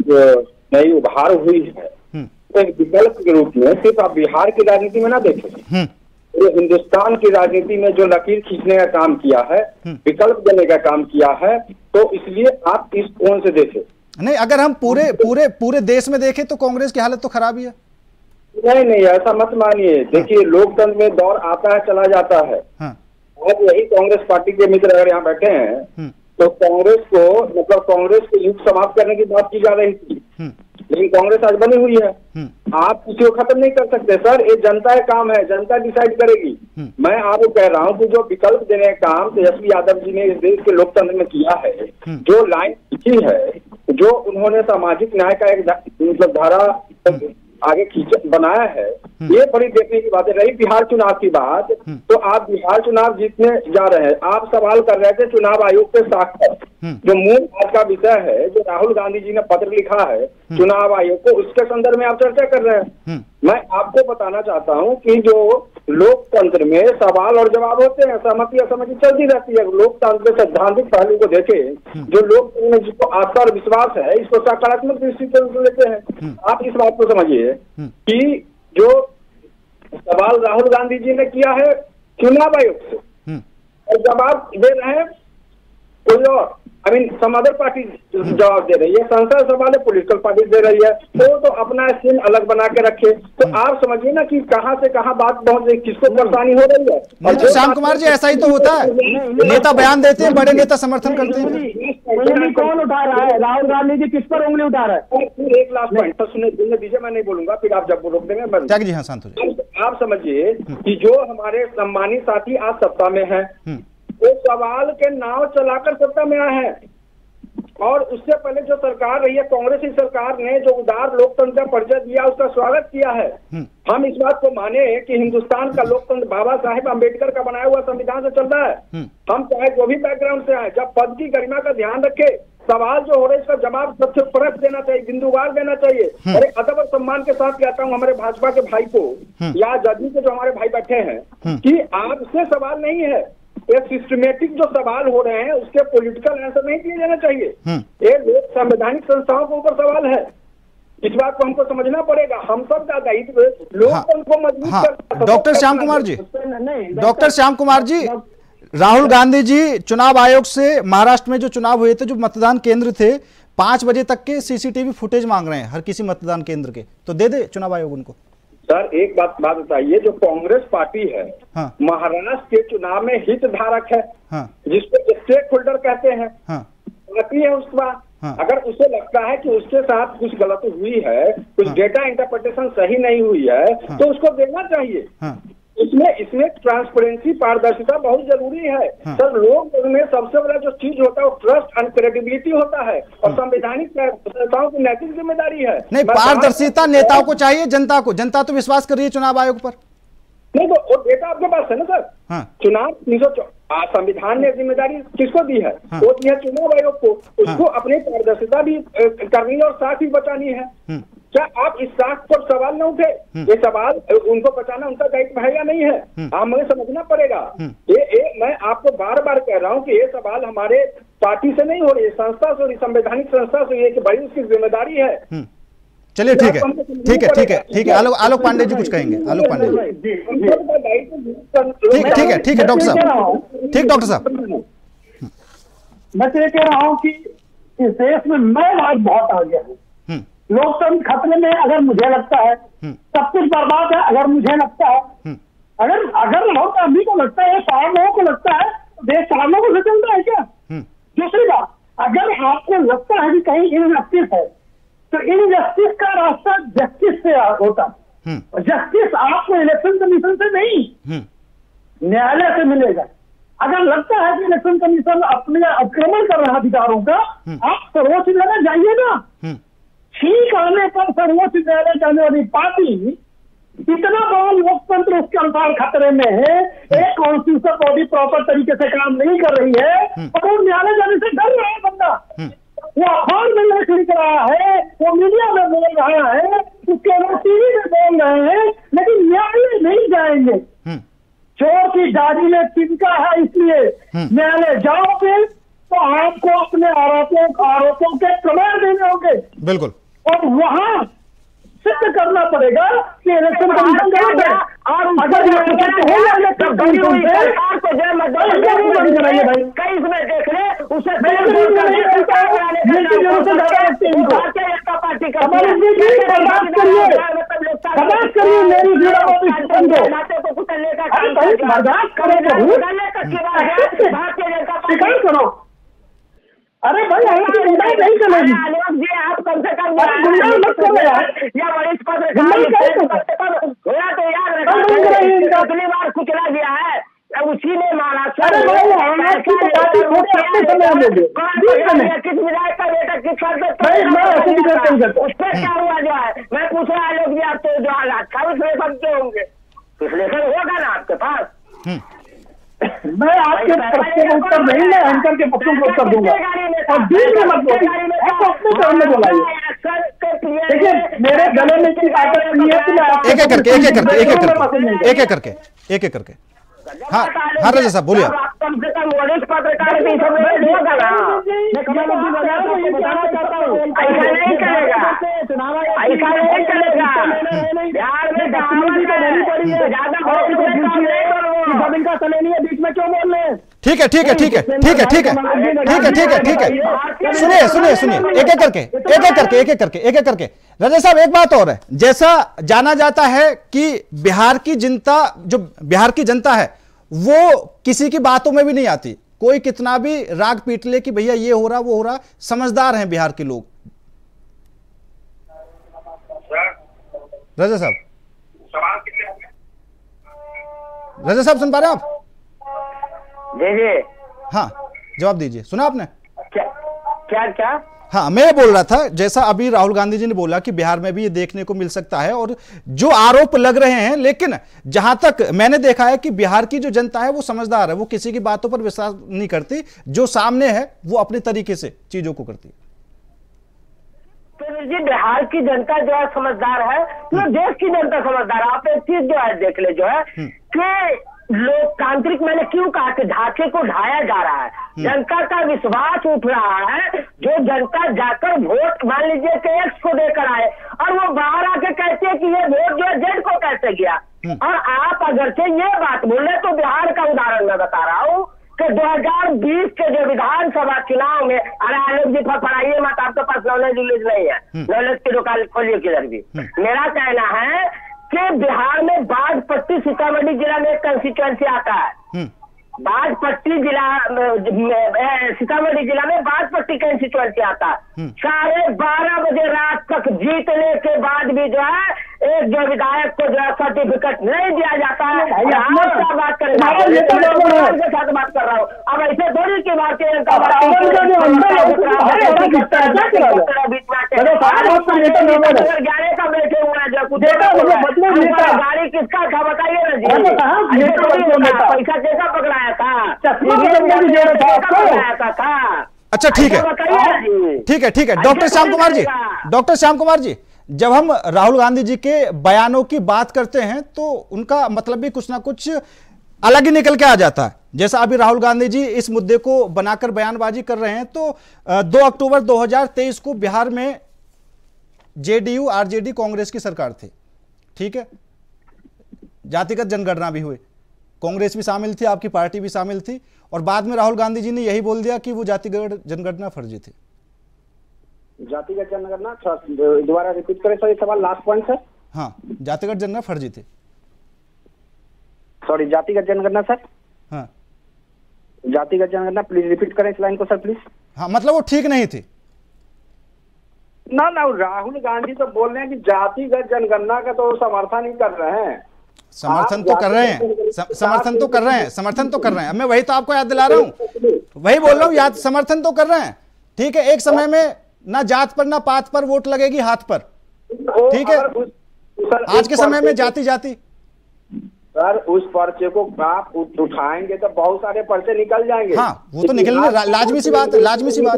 [SPEAKER 10] नई उभार हुई है, तो एक विकल्प के रूप में सिर्फ आप बिहार की राजनीति में ना देखें, पूरे हिंदुस्तान की राजनीति में जो लकीर खींचने का काम किया है, विकल्प देने का काम किया है, तो इसलिए आप इस कोण से देखें।
[SPEAKER 1] नहीं, अगर हम पूरे देश में देखें तो कांग्रेस की हालत तो खराब ही है।
[SPEAKER 10] नहीं ऐसा मत मानिए। देखिए लोकतंत्र में दौर आता है चला जाता है। आज यही कांग्रेस पार्टी के मित्र अगर यहाँ बैठे हैं तो कांग्रेस को युग समाप्त करने की बात की जा रही थी, लेकिन कांग्रेस आज बनी हुई है। आप किसी को खत्म नहीं कर सकते सर, ये जनता का काम है, जनता डिसाइड करेगी। मैं आपको कह रहा हूँ कि जो विकल्प देने का काम तेजस्वी यादव जी ने इस देश के लोकतंत्र में किया है, जो लाइन खींची है जो उन्होंने सामाजिक न्याय का एक मतलब धारा आगे बनाया है, ये बड़ी देखने की बात है। रही बिहार चुनाव की बात, तो आप बिहार चुनाव जीतने जा रहे हैं। आप सवाल कर रहे थे चुनाव आयोग के साख पर, जो मूल आज का विषय है, जो राहुल गांधी जी ने पत्र लिखा है चुनाव आयोग को, उसके संदर्भ में आप चर्चा कर रहे हैं। मैं आपको बताना चाहता हूं कि जो लोकतंत्र में सवाल और जवाब होते हैं, सहमति असहमति चलती रहती है। लोकतंत्र के सैद्धांतिक पहलू को देखे, जो लोकतंत्र में जिसको आस्था और विश्वास है, इसको सकारात्मक दृष्टिकोण से लेते हैं। आप इस बात को समझिए कि जो सवाल राहुल गांधी जी ने किया है चुनाव आयोग से, और जवाब दे रहे हैं कोई और, I mean some other party जवाब दे रही है, संसद सवाल है पॉलिटिकल पार्टी दे रही है, तो अपना सीन अलग बना के रखे। तो आप समझिए ना कि कहां से कहां बात पहुंच रही, किसको परेशानी हो रही है।
[SPEAKER 1] नहीं तो श्याम कुमार जी, ऐसा ही तो होता है, नेता बयान देते हैं, बड़े नेता समर्थन करते हैं।
[SPEAKER 8] उंगली कौन उठा रहा है? राहुल गांधी जी किस पर उंगली उठा रहा है?
[SPEAKER 10] एक लास्ट पॉइंट तो सुनने दीजिए, मैं नहीं बोलूंगा, फिर आप जब रोक देंगे
[SPEAKER 1] त्यागी जी। हाँ, शांत हो जाइए।
[SPEAKER 10] आप समझिए कि जो हमारे सम्मानित साथी आज सत्ता में है, वो सवाल के नाव चलाकर सत्ता में आए हैं, और उससे पहले जो सरकार रही है कांग्रेस की सरकार ने जो उदार लोकतंत्र का परिचय दिया, उसका स्वागत किया है। हम इस बात को माने कि हिंदुस्तान का लोकतंत्र बाबा साहेब अम्बेडकर का बनाया हुआ संविधान से चल रहा है। हम चाहे जो भी बैकग्राउंड से आए, जब पद की गरिमा का ध्यान रखे, सवाल जो हो रहे इसका जवाब सबसे परख देना चाहिए, बिंदुवार देना चाहिए। और अदब और सम्मान के साथ कहता हूँ हमारे भाजपा के भाई को या जदयू के जो हमारे भाई बैठे हैं कि आपसे सवाल नहीं है, ये सिस्टमेटिक जो सवाल हो रहे हैं उसके पॉलिटिकल आंसर नहीं दिए जाना चाहिए। ये लोक संवैधानिक संस्थाओं के ऊपर सवाल है, इस बात को हमको समझना पड़ेगा। हम सब का दायित्व लोकतंत्र को मजबूत करना।
[SPEAKER 1] डॉक्टर श्याम कुमार जी, डॉक्टर श्याम कुमार जी, राहुल गांधी जी चुनाव आयोग से महाराष्ट्र में जो चुनाव हुए थे, जो मतदान केंद्र थे, 5 बजे तक के सीसीटीवी फुटेज मांग रहे हैं हर किसी मतदान केंद्र के, तो दे दे चुनाव आयोग उनको।
[SPEAKER 10] सर एक बात बताइए, जो कांग्रेस पार्टी है महाराष्ट्र के चुनाव में हितधारक है, जिसको स्टेक होल्डर कहते हैं, पार्टी है उसका। अगर उसे लगता है कि उसके साथ कुछ गलती हुई है, कुछ डेटा इंटरप्रिटेशन सही नहीं हुई है, तो उसको देना चाहिए। इसमें ट्रांसपेरेंसी, पारदर्शिता बहुत जरूरी है। सर लोग में सबसे बड़ा जो चीज होता है वो ट्रस्ट एंड क्रेडिबिलिटी होता है, और संवैधानिक संस्थाओं की नैतिक जिम्मेदारी है।
[SPEAKER 1] नहीं, पारदर्शिता नेताओं को चाहिए, जनता को, जनता तो विश्वास कर रही है चुनाव आयोग पर।
[SPEAKER 10] नहीं तो वो डेटा आपके पास है ना सर। चुनाव 300 संविधान ने जिम्मेदारी किसको दी है? वो दी है चुनाव आयोग को। उसको अपनी पारदर्शिता भी करनी है और साथ ही बचानी है। क्या आप इस साख पर सवाल न उठे? ये सवाल उनको बचाना उनका दायित्व है या नहीं है? हमें समझना पड़ेगा। मैं आपको बार बार कह रहा हूँ कि ये सवाल हमारे पार्टी से नहीं हो रही है, संस्था से, संवैधानिक संस्था से, ये कि बड़ी उसकी जिम्मेदारी है।
[SPEAKER 1] चलिए ठीक है, ठीक है, ठीक है, ठीक है। आलोक पांडे जी कुछ कहेंगे। आलोक पांडे जी, ठीक है, ठीक है डॉक्टर साहब, ठीक डॉक्टर साहब।
[SPEAKER 8] मैं तो ये कह रहा हूँ कि इस देश में मैं बहुत आ गया हूँ। लोकतंत्र खतरे में अगर मुझे लगता है, सब कुछ बर्बाद है अगर मुझे लगता है, अगर राहुल गांधी को लगता है, 4 लोगों को लगता है, तो देश 4 लोगों से चलता है क्या? दूसरी बात, अगर आपको लगता है कि कहीं इनजस्टिस है, तो इनजस्टिस का रास्ता जस्टिस से होता है। जस्टिस आपको इलेक्शन कमीशन से नहीं, न्यायालय से मिलेगा। अगर लगता है कि इलेक्शन कमीशन अपने अतिक्रमण कर रहा है अधिकारों का, आप सर्वोच्च न्यायालय जाइए ना। ठीक आने पर सर्वोच्च न्यायालय जाने वाली पार्टी इतना बड़ा लोकतंत्र उसके अनुसार खतरे में है, एक कॉन्स्टिट्यूशन बॉडी प्रॉपर तरीके से काम नहीं कर रही है, और वो न्यायालय जाने से डर रहा है बंदा। वो अखबार में लिख रहा है, वो मीडिया में बोल रहा है, उसके लोग टीवी में बोल रहे हैं, लेकिन न्यायालय नहीं जाएंगे। चोर की दाढ़ी में तिनका है, इसलिए न्यायालय जाओगे तो आपको अपने आरोपों के प्रमाण देने होंगे।
[SPEAKER 1] बिल्कुल।
[SPEAKER 8] और वहां सिद्ध करना पड़ेगा कि इलेक्शन कमीशन गलत है। और अगर इलेक्शन कमीशन से कई इसमें देख ले, उसे पार्टी का बर्बाद करिए मेरी बर्दाश्त करो। अरे भाई नहीं चलेगी। आप कम से कम या वरिष्ठ पद तो याद रखा, अगली बार कुचला गया है, उसी ने मारा। अरे भाई थोड़े अपने समय लोगे
[SPEAKER 7] किस विधायक का बेटा किस उस पर क्या हुआ जो है, मैं पूछ रहा लोग जी, आप तो जो अच्छा विश्लेषण क्यों होंगे, विश्लेषण होगा ना आपके पास।
[SPEAKER 8] मैं आपके प्रश्न का उत्तर नहीं, मैं एंकर के प्रश्नों का उत्तर दूंगा और दूसरे मत बोलिए, आपको अपने टर्म में बोलाइए। देखिए मेरे गले में इतनी ताकत नहीं है कि मैं
[SPEAKER 1] एक एक करके हाँ राजा साहब बोलिए।
[SPEAKER 7] कम से कम वरिष्ठ पत्रकार भी सब होगा ना, ऐसा नहीं चलेगा, ऐसा नहीं चलेगा। बिहार में ज्यादा इनका समय नहीं है, बीच में क्यों बोल रहे हैं?
[SPEAKER 1] ठीक है सुनिए एक एक करके राजा साहब, एक बात और है, जैसा जाना जाता है कि बिहार की जनता है वो किसी की बातों में भी नहीं आती, कोई कितना भी राग पीट ले कि भैया ये हो रहा वो हो रहा, समझदार हैं बिहार के लोग। राजा साहब सुन पा रहे हैं आप?
[SPEAKER 7] जी
[SPEAKER 1] हाँ जवाब दीजिए, सुना आपने?
[SPEAKER 7] क्या
[SPEAKER 1] हाँ मैं बोल रहा था, जैसा अभी राहुल गांधी जी ने बोला कि बिहार में भी ये देखने को मिल सकता है और जो आरोप लग रहे हैं, लेकिन जहां तक मैंने देखा है कि बिहार की जो जनता है वो समझदार है, वो किसी की बातों पर विश्वास नहीं करती, जो सामने है वो अपने तरीके से चीजों को करती है।
[SPEAKER 7] तो जी बिहार की जनता जो है समझदार है, तो देश की जनता समझदार है। आप एक चीज जो है देख ले, जो है कि लोकतांत्रिक, मैंने क्यों कहा कि ढांचे को ढाया जा रहा है, जनता का विश्वास उठ रहा है, जो जनता जाकर वोट मान लीजिए कि एक्स को देकर आए और वो बाहर आके कहते हैं कि ये वोट जो है जेड को कैसे गया, और आप अगर से ये बात बोले तो बिहार का उदाहरण मैं बता रहा हूँ कि 2020 के जो विधानसभा चुनाव में, अरे आलोक जी पढ़ाइए मत, आपके पास नॉलेज नहीं है, नॉलेज की दुकान खोलिए किधर भी। मेरा कहना है कि बिहार में बागपट्टी सीतामढ़ी जिला में एक कंस्टिट्यूएंसी आता है, बागपट्टी जिला सीतामढ़ी जिला में बागपट्टी कंस्टिट्यूएंसी आता है। 12:30 बजे रात तक जीतने के बाद भी जो है एक जो विधायक को जो है सर्टिफिकेट नहीं दिया जाता है। क्या बात कर रहा हूँ, के साथ बात कर रहा हूँ, अब ऐसे थोड़ी की बात है। का बैठे हुए हैं, जो कुछ गाड़ी किसका था बताइए ना जी, पैसा कैसा पकड़ाया था?
[SPEAKER 1] अच्छा ठीक है डॉक्टर श्याम कुमार जी, जब हम राहुल गांधी जी के बयानों की बात करते हैं तो उनका मतलब भी कुछ ना कुछ अलग ही निकल के आ जाता है। जैसा अभी राहुल गांधी जी इस मुद्दे को बनाकर बयानबाजी कर रहे हैं, तो 2 अक्टूबर 2023 को बिहार में जेडीयू आरजेडी कांग्रेस की सरकार थी, ठीक है, जातिगत जनगणना भी हुई, कांग्रेस भी शामिल थी, आपकी पार्टी भी शामिल थी, और बाद में राहुल गांधी जी ने यही बोल दिया कि वो जातिगत जनगणना फर्जी थी।
[SPEAKER 10] जातिगत जनगणना दोबारा रिपीट करें सर, ये सवाल लास्ट पॉइंट सर।
[SPEAKER 1] हाँ, जातिगत जनगणना फर्जी थी।
[SPEAKER 10] सॉरी, जातिगत जनगणना सर।
[SPEAKER 1] हाँ,
[SPEAKER 10] जातिगत जनगणना, प्लीज रिपीट करें इस लाइन को सर प्लीज।
[SPEAKER 1] हाँ, मतलब वो ठीक नहीं थी
[SPEAKER 10] ना। राहुल गांधी तो बोल रहे हैं कि जातिगत जनगणना का तो समर्थन ही कर रहे हैं,
[SPEAKER 1] समर्थन तो कर रहे हैं, समर्थन तो कर रहे हैं। मैं वही तो आपको याद दिला रहा हूँ, वही बोल रहा हूँ, याद समर्थन तो कर रहे हैं, ठीक है। एक समय में ना जात पर ना पात पर वोट लगेगी, हाथ पर, ठीक है। आज के समय में जाति
[SPEAKER 10] सर, उस पर्चे को आप उठाएंगे तो बहुत सारे पर्चे निकल जाएंगे।
[SPEAKER 1] हाँ, वो तो निकलने लाजमी सी बात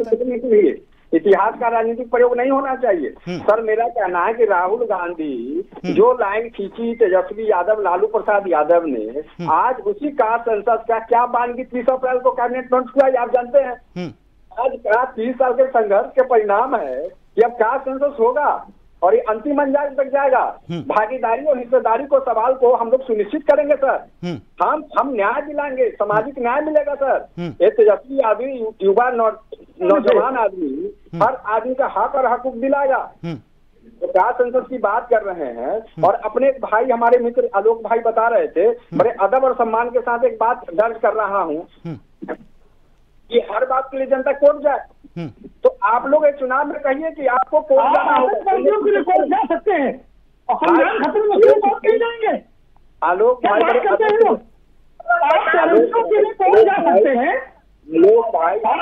[SPEAKER 1] है,
[SPEAKER 10] इतिहास का राजनीतिक प्रयोग नहीं होना चाहिए। सर, मेरा कहना है कि राहुल गांधी जो लाइन खींची तेजस्वी यादव, लालू प्रसाद यादव ने, आज उसी का संसद का क्या बानगी 30 अप्रैल को कैबिनेट लॉन्च हुआ, आप जानते हैं। आज का 30 साल के संघर्ष के परिणाम है कि अब क्या सेंसस होगा और ये अंतिम अंजाम तक जाएगा। भागीदारी और हिस्सेदारी को सवाल को हम लोग सुनिश्चित करेंगे सर। हम न्याय दिलाएंगे, सामाजिक न्याय मिलेगा सर। ये तेजस्वी आदमी, युवा नौजवान आदमी, हर आदमी का हक और हकूक दिलाएगा। तो क्या सेंसस की बात कर रहे हैं, और अपने भाई, हमारे मित्र आलोक भाई बता रहे थे, बड़े अदब और सम्मान के साथ एक बात दर्ज कर रहा हूँ कि हर बात के लिए जनता कोर्ट जाए। तो आप लोग एक चुनाव में कहिए कि आपको कोर्ट जाना होगा,
[SPEAKER 8] कोर्ट जा सकते हैं, आलोक भाई
[SPEAKER 10] लोग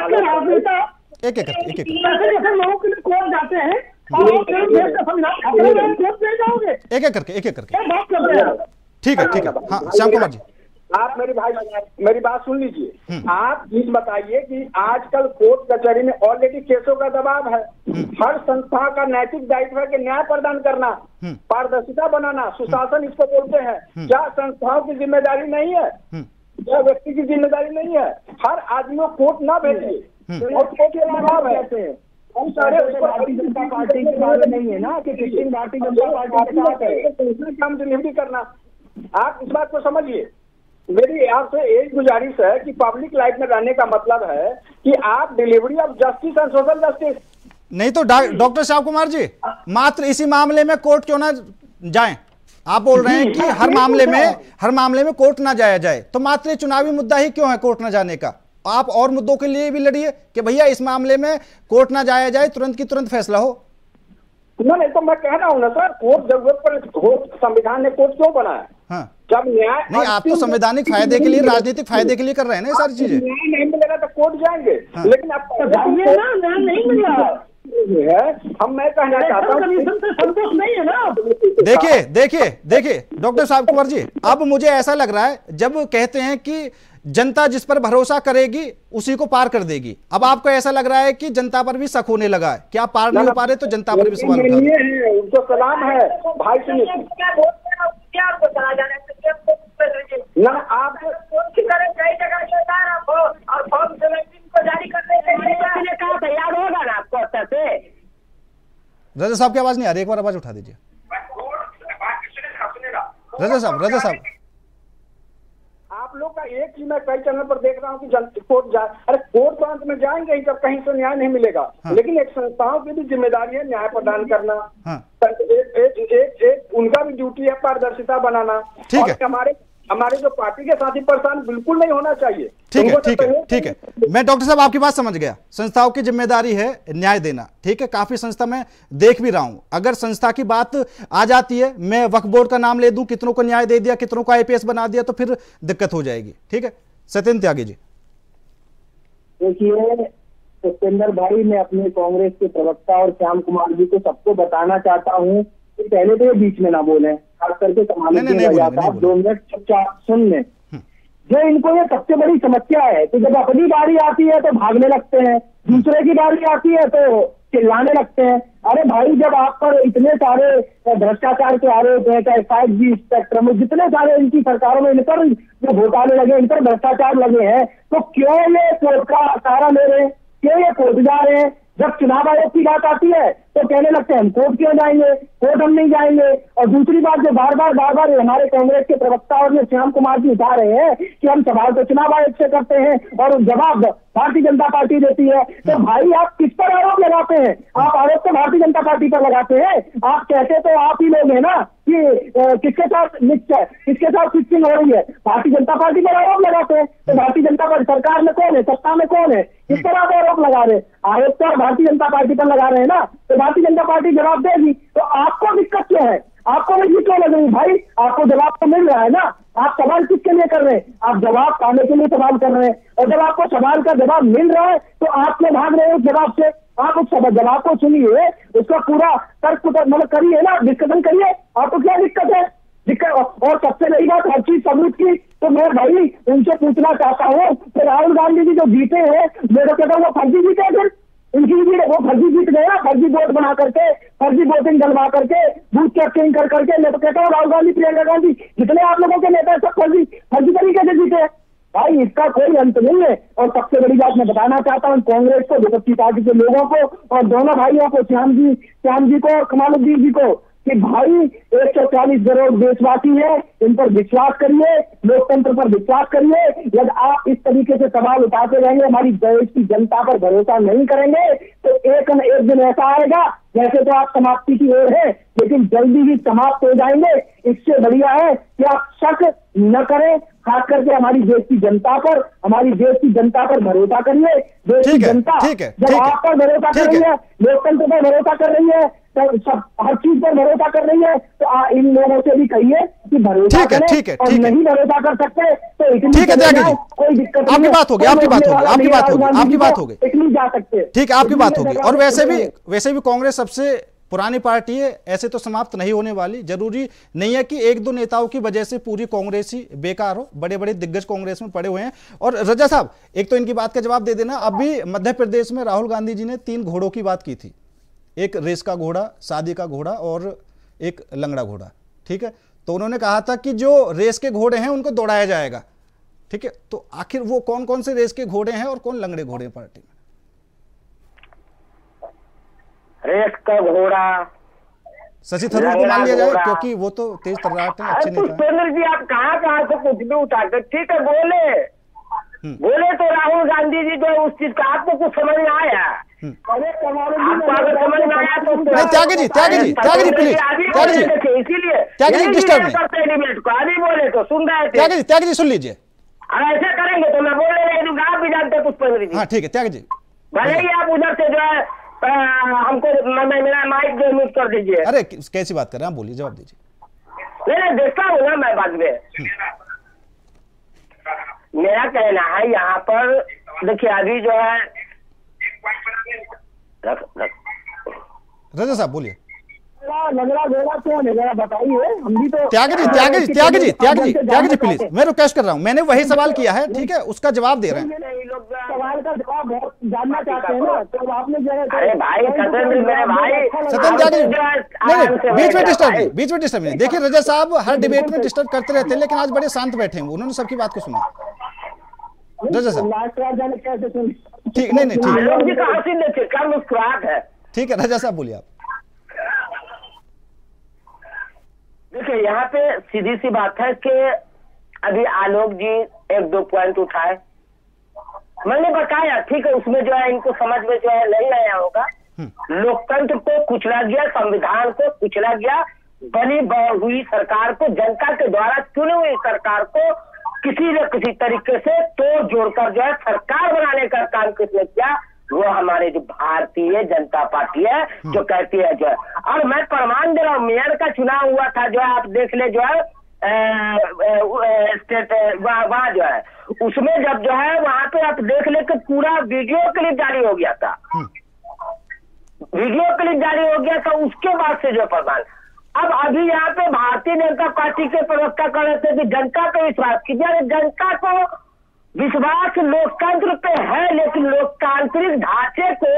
[SPEAKER 8] के राजनेता
[SPEAKER 1] एक एक करके
[SPEAKER 8] जैसे जैसे लोगों के लिए कोर्ट जाते हैं और वो देश का संविधान अपने लोग कोर्ट ले जाओगे,
[SPEAKER 1] एक एक करके
[SPEAKER 8] क्या बात कर रहे हैं?
[SPEAKER 1] ठीक है हाँ श्याम कुमार जी,
[SPEAKER 10] आप मेरी बात सुन लीजिए। आप चीज बताइए कि आजकल कोर्ट कचहरी में ऑलरेडी केसों का दबाव है। हर संस्था का नैतिक दायित्व है कि न्याय प्रदान करना, पारदर्शिता बनाना, सुशासन इसको बोलते हैं। क्या संस्थाओं की जिम्मेदारी नहीं है, क्या व्यक्ति की जिम्मेदारी नहीं है? हर आदमी को कोर्ट ना भेजिए और कोर्ट के दबाव है। हम सारे भारतीय जनता पार्टी के बारे में नहीं है ना कि किसी भारतीय जनता पार्टी के साथ है काम डिलीवरी करना। आप इस बात को समझिए। मेरी आपसे एक गुजारिश है कि पब्लिक लाइफ में रहने का मतलब है कि आप delivery of justice and social justice.
[SPEAKER 1] नहीं तो डॉक्टर श्याम कुमार जी, मात्र इसी मामले में कोर्ट क्यों ना जाएं? आप बोल रहे हैं कि हर मामले में कोर्ट ना जाया जाए, तो मात्र चुनावी मुद्दा ही क्यों है कोर्ट ना जाने का? आप और मुद्दों के लिए भी लड़िए कि भैया इस मामले में कोर्ट ना जाया जाए, तुरंत की तुरंत फैसला हो।
[SPEAKER 10] नहीं तो मैं कह रहा हूँ ना सर, कोर्ट जरूरत पर हो, संविधान ने कोर्ट क्यों बनाया?
[SPEAKER 1] हाँ।
[SPEAKER 10] जब न्याय
[SPEAKER 1] नहीं, आप तो संवैधानिक फायदे के लिए, राजनीतिक फायदे के लिए कर रहे हैं ना सारी चीजें।
[SPEAKER 10] न्याय नहीं मिलेगा तो कोर्ट जाएंगे।
[SPEAKER 1] हाँ।
[SPEAKER 10] लेकिन अब
[SPEAKER 8] न्याय नहीं मिल रहा
[SPEAKER 10] है, मैं कहना चाहता हूँ
[SPEAKER 8] संतोष नहीं है ना।
[SPEAKER 1] देखिए डॉक्टर साहब कुमार जी, अब मुझे ऐसा लग रहा है जब कहते हैं कि जनता जिस पर भरोसा करेगी उसी को पार कर देगी, अब आपको ऐसा लग रहा है कि जनता पर भी शक होने लगा है कि आप पार नहीं हो पा रहे, तो जनता पर भी सवाल उठा रहे हैं।
[SPEAKER 10] उनको सलाम है भाई सुनिए ना, आप
[SPEAKER 7] तैयार होगा ना आपको अच्छा से।
[SPEAKER 1] रजा साहब की आवाज नहीं आ रही, एक बार आवाज उठा दीजिए। रजा साहब
[SPEAKER 10] आप लोग का एक चीज मैं कई चैनल पर देख रहा हूँ कि कोर्ट जाए। अरे कोर्ट तो अंत में जाएंगे ही जब कहीं से न्याय नहीं मिलेगा। हाँ। लेकिन एक संस्थाओं की भी जिम्मेदारी है न्याय प्रदान करना। हाँ। एक उनका भी ड्यूटी है पारदर्शिता बनाना। ठीक है। हमारे जो पार्टी के साथी परेशान बिल्कुल नहीं होना चाहिए।
[SPEAKER 1] ठीक है मैं डॉक्टर साहब आपकी बात समझ गया। संस्थाओं की जिम्मेदारी है न्याय देना, ठीक है। काफी संस्था में देख भी रहा हूं, अगर संस्था की बात आ जाती है, मैं वक्फ बोर्ड का नाम ले दूं, कितनों को न्याय दे दिया, कितनों को आईपीएस बना दिया, तो फिर दिक्कत हो जाएगी। ठीक है, सत्येंद्र त्यागी जी।
[SPEAKER 9] देखिए सत्येंद्र भाई, मैं अपने कांग्रेस के प्रवक्ता और श्याम कुमार जी को सबको बताना चाहता हूँ कि पहले तो ये बीच में ना बोले, खास करके साहब 2 मिनट चुपचाप सुन लें। जो इनको ये सबसे बड़ी समस्या है कि जब अपनी बारी आती है तो भागने लगते हैं, दूसरे की बारी आती है तो चिल्लाने लगते हैं। अरे भाई, जब आप पर इतने सारे भ्रष्टाचार के आरोप है, चाहे 5G स्पेक्ट्रम, जितने सारे इनकी सरकारों में इन पर जो घोटाले लगे, इन पर भ्रष्टाचार लगे हैं, तो क्यों ये कोर्ट का सहारा ले रहे हैं, क्यों ये कोर्ट जा रहे हैं? जब चुनाव आयोग की बात आती है तो कहने लगते हैं हम कोर्ट क्यों जाएंगे, कोर्ट हम नहीं जाएंगे। और दूसरी बात जो बार बार हमारे कांग्रेस के प्रवक्ता और श्याम कुमार जी उठा रहे हैं कि हम सवाल तो चुनाव आयोग से करते हैं और जवाब भारतीय जनता पार्टी देती है, तो भाई आप किस पर आरोप लगाते हैं? आप आरोप तो भारतीय जनता पार्टी पर लगाते हैं। आप कहते तो आप ही लोग हैं ना कि किसके साथ मिक्स है, किसके साथ फिक्सिंग हो रही है, भारतीय जनता पार्टी पर आरोप लगाते हैं। तो भारतीय जनता पार्टी सरकार में कौन है, सत्ता में कौन है, किस पर आप आरोप लगा रहे हैं? आरोप तो भारतीय जनता पार्टी पर लगा रहे हैं ना, तो भारतीय जनता पार्टी जवाब देगी। तो आपको दिक्कत क्यों है, आपको नहीं क्यों लग रही? भाई आपको जवाब तो मिल रहा है ना, आप सवाल किसके लिए कर रहे हैं? आप जवाब पाने के लिए सवाल कर रहे हैं, और जब आपको सवाल का जवाब मिल रहा है तो आप क्यों भाग रहे हैं उस जवाब से? आप उस जवाब को सुनिए, उसका पूरा तर्क मतलब करिए ना, डिस्कशन करिए, आपको क्या दिक्कत है? और सबसे बड़ी बात हर चीज सबूत की, तो मैं भाई उनसे पूछना चाहता हूँ कि राहुल गांधी जी जो जीते हैं, मेरे कहता हूँ वो फर्जी जीते हैं, फिर उनकी वो फर्जी जीत गए ना, फर्जी वोट बना करके, फर्जी वोटिंग डलवा करके, बूथ कैप्चरिंग कर करके। मैं तो कहता हूँ राहुल गांधी, प्रियंका गांधी, जितने आप लोगों के नेता सब फर्जी तरीके से जीते हैं। भाई इसका कोई अंत नहीं है। और सबसे बड़ी बात मैं बताना चाहता हूँ कांग्रेस को, विपक्षी पार्टी के लोगों को और दोनों भाइयों को, श्याम जी को और कमालुद्दीन जी को, कि भाई 140 करोड़ देशवासी है, इन पर विश्वास करिए, लोकतंत्र पर विश्वास करिए। यदि आप इस तरीके से सवाल उठाते रहेंगे, हमारी देश की जनता पर भरोसा नहीं करेंगे, तो एक न एक दिन ऐसा आएगा, वैसे तो आप समाप्ति की ओर है लेकिन जल्दी ही समाप्त हो जाएंगे। इससे बढ़िया है कि आप शक न करें, खास करके हमारी देश की जनता पर, हमारी देश की जनता पर भरोसा करिए। देश की जनता जब आप पर भरोसा कर रही है, लोकतंत्र पर भरोसा कर रही है,
[SPEAKER 8] सब हर चीज पर भरोसा कर रही है, तो इन लोगों से भी कहिए कि भरोसा करें।
[SPEAKER 1] ठीक है,
[SPEAKER 8] और नहीं भरोसा कर सकते तो इतनी
[SPEAKER 1] ठीक है त्यागी जी,
[SPEAKER 8] कोई दिक्कत
[SPEAKER 1] आपकी बात होगी, आपकी बात होगी,
[SPEAKER 8] इतनी जा सकते।
[SPEAKER 1] ठीक है, आपकी बात होगी। और वैसे भी कांग्रेस सबसे पुरानी पार्टी है, ऐसे तो समाप्त नहीं होने वाली। जरूरी नहीं है कि एक दो नेताओं की वजह से पूरी कांग्रेस ही बेकार हो, बड़े बड़े दिग्गज कांग्रेस में पड़े हुए हैं। और रजा साहब, एक तो इनकी बात का जवाब दे देना, अभी मध्य प्रदेश में राहुल गांधी जी ने 3 घोड़ों की बात की थी, एक रेस का घोड़ा, शादी का घोड़ा और एक लंगड़ा घोड़ा, ठीक है। तो उन्होंने कहा था कि जो रेस के घोड़े हैं उनको दौड़ाया जाएगा, ठीक है। तो आखिर वो कौन कौन से रेस के घोड़े हैं और कौन लंगड़े घोड़े हैं पार्टी में?
[SPEAKER 7] रेस का घोड़ा
[SPEAKER 1] शशि थरूर को मान लिया जाए, क्योंकि वो तो तेज तर्राट है, अच्छे नेता हैं।
[SPEAKER 7] पुष्पेंद्र जी आप कहाँ से कुछ भी उठाकर, ठीक है बोले तो राहुल गांधी जी जो उस चीज का आपको कुछ समझ में आया? आपको अगर समझ में आया तो
[SPEAKER 1] त्यागी जी प्लीज,
[SPEAKER 7] इसीलिए
[SPEAKER 1] त्यागी जी डिस्टर्ब नहीं
[SPEAKER 7] करते डिबेट को, अभी बोले तो सुन रहे थे।
[SPEAKER 1] त्यागी जी सुन लीजिए,
[SPEAKER 7] अगर ऐसे करेंगे तो मैं बोले नहीं दूंगा, आप भी जानते पुष्पेंद्र जी।
[SPEAKER 1] हाँ ठीक है त्यागी जी,
[SPEAKER 7] भले ही आप उधर से जो है हमको मेरा माइक जो म्यूट कर दीजिए।
[SPEAKER 1] अरे कैसी बात कर रहे हैं आप, बोलिए, जवाब दीजिए।
[SPEAKER 7] नहीं देखता हूँ ना मैं बाद में। मेरा कहना है यहाँ पर देखिए अभी जो है
[SPEAKER 1] रजा साहब बोलिए।
[SPEAKER 8] लंगड़ा घोड़ा कौन है जरा बताइए, हम भी तो।
[SPEAKER 1] त्यागी जी प्लीज, मैं रिक्वेस्ट कर रहा हूँ, मैंने वही सवाल किया है, ठीक है, उसका जवाब दे रहे हैं।
[SPEAKER 8] सवाल का जवाब बहुत जानना चाहते हैं ना, तो आपने जो है
[SPEAKER 7] अरे भाई
[SPEAKER 1] सत्येंद्र त्यागी नहीं, बीच में डिस्टर्ब नहीं। देखिए रजा साहब हर डिबेट में डिस्टर्ब करते रहते हैं, लेकिन आज बड़े शांत बैठे हैं, उन्होंने सबकी बात को सुना। रजा साहब ठीक, नहीं ठीक है, रजा साहब बोलिए आप।
[SPEAKER 7] देखिए यहाँ पे सीधी सी बात है कि अभी आलोक जी 1-2 पॉइंट उठाए, मैंने बताया, ठीक है, उसमें जो है इनको समझ में जो है नहीं आया होगा। लोकतंत्र को कुचला गया, संविधान को कुचला गया, बनी हुई सरकार को, जनता के द्वारा चुनी हुई सरकार को किसी न किसी तरीके से तोड़ जोड़कर जो है सरकार बनाने का काम किसने किया? वो हमारे जो भारतीय जनता पार्टी है, जो कहती है जो है। और मैं प्रमाण दे रहा हूँ, मेयर का चुनाव हुआ था जो है, आप देख ले जो है स्टेट वहाँ जो है, उसमें जब जो है वहां पे आप देख ले कि पूरा वीडियो क्लिप जारी हो गया था, वीडियो क्लिप जारी हो गया था, उसके बाद से जो प्रमाण। अब अभी यहाँ पे भारतीय जनता पार्टी के प्रवक्ता कह रहे थे कि जनता पे विश्वास कीजिए। जनता को विश्वास लोकतंत्र पे है, लेकिन लोकतांत्रिक ढांचे को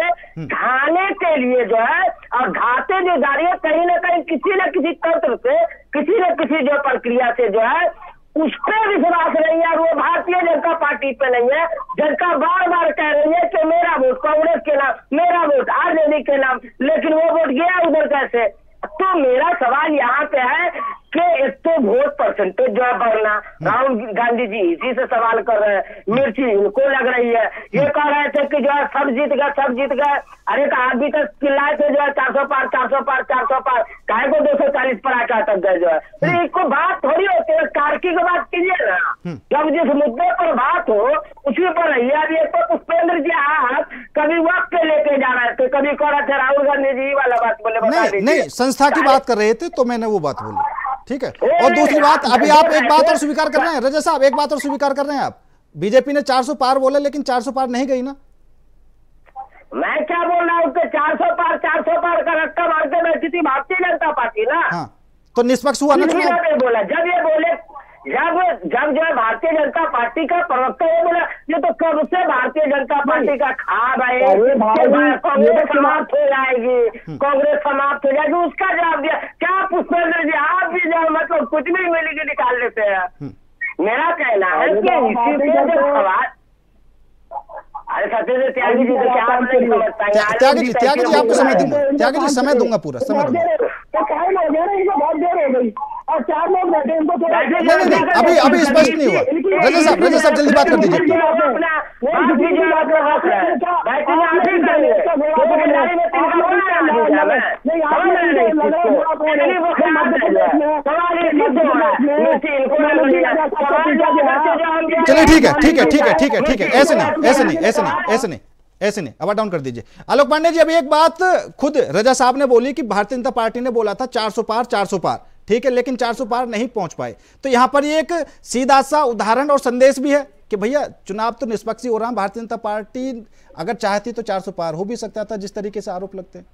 [SPEAKER 7] ढाने के लिए जो है, और ढाते जो जा रही है कहीं ना कहीं किसी न किसी तंत्र से, किसी न किसी जो प्रक्रिया से जो है, उस पर विश्वास नहीं है। और वो भारतीय जनता पार्टी पे नहीं है। जनता बार बार कह रही है कि मेरा वोट कांग्रेस के नाम, मेरा वोट आरजेडी के नाम, लेकिन वो वोट गया उधर कैसे? तो मेरा सवाल यहाँ पे है कि एक तो वोट परसेंटेज जो है बढ़ना, राहुल गांधी जी इसी से सवाल कर रहे हैं, मिर्ची इनको लग रही है। ये कह रहे थे कि जो है सब जीत गए। अरे तो आप भी तो चिल्लाए थे जो है 400 पार, काहे को 240 पर आकर तक गए जो है। तो इसको बात थोड़ी होती है, कारकी की बात कीजिए ना, जब जिस मुद्दे पर बात हो उसी पर रहिए। अब ये तो पुष्पेंद्र जी आप कभी वक्त पे लेके जा रहे थे, कभी कह रहे थे राहुल गांधी जी वाला बात बोले, बता दीजिए।
[SPEAKER 1] नहीं, संस्था की बात कर रहे थे तो मैंने वो बात बोली, ठीक है। और दूसरी बात, अभी आप एक बात और स्वीकार कर रहे हैं रजा साहब, एक बात और स्वीकार कर रहे हैं आप, बीजेपी ने 400 पार बोला, लेकिन 400 पार नहीं गई ना।
[SPEAKER 7] मैं क्या बोल रहा हूँ कि 400 पार का रट्टा मारते बैठी थी भारतीय जनता पार्टी ना।
[SPEAKER 1] हाँ, तो निष्पक्ष हुआ ना चुनाव।
[SPEAKER 7] बोला जब ये बोले, जब जो है भारतीय जनता पार्टी का प्रवक्ता ये बोला, ये तो कब से भारतीय जनता पार्टी का खाब है, कांग्रेस समाप्त हो जाएगी, कांग्रेस समाप्त हो जाएगी, उसका जवाब दिया। क्या पुष्पेंद्र जी आप भी जो मतलब कुछ भी मिलेगी निकाल लेते हैं? मेरा कहना है कि इसी पे जब सवाल, अरे सत्येंद्र त्यागी जी तो क्या नहीं समझता है।
[SPEAKER 1] त्यागी जी आपको समय दूंगा, त्यागी जी समय दूंगा, पूरा समय दूंगा।
[SPEAKER 8] बहुत देर हो गई और 4 लोग बैठे, इनको
[SPEAKER 1] नहीं, अभी स्पष्ट नहीं हुआ। रजा साहब जल्दी बात कर दीजिए। चलिए ठीक है, ऐसे नहीं। ऐसे नहीं, अब डाउन कर दीजिए। आलोक पांडे जी, अभी एक बात खुद रजा साहब ने बोली कि भारतीय जनता पार्टी ने बोला था 400 पार 400 पार, ठीक है, लेकिन 400 पार नहीं पहुंच पाए। तो यहां पर ये एक सीधा सा उदाहरण और संदेश भी है कि भैया चुनाव तो निष्पक्ष ही हो रहा, भारतीय जनता पार्टी अगर चाहती तो 400 पार हो भी सकता था, जिस तरीके से आरोप लगते हैं।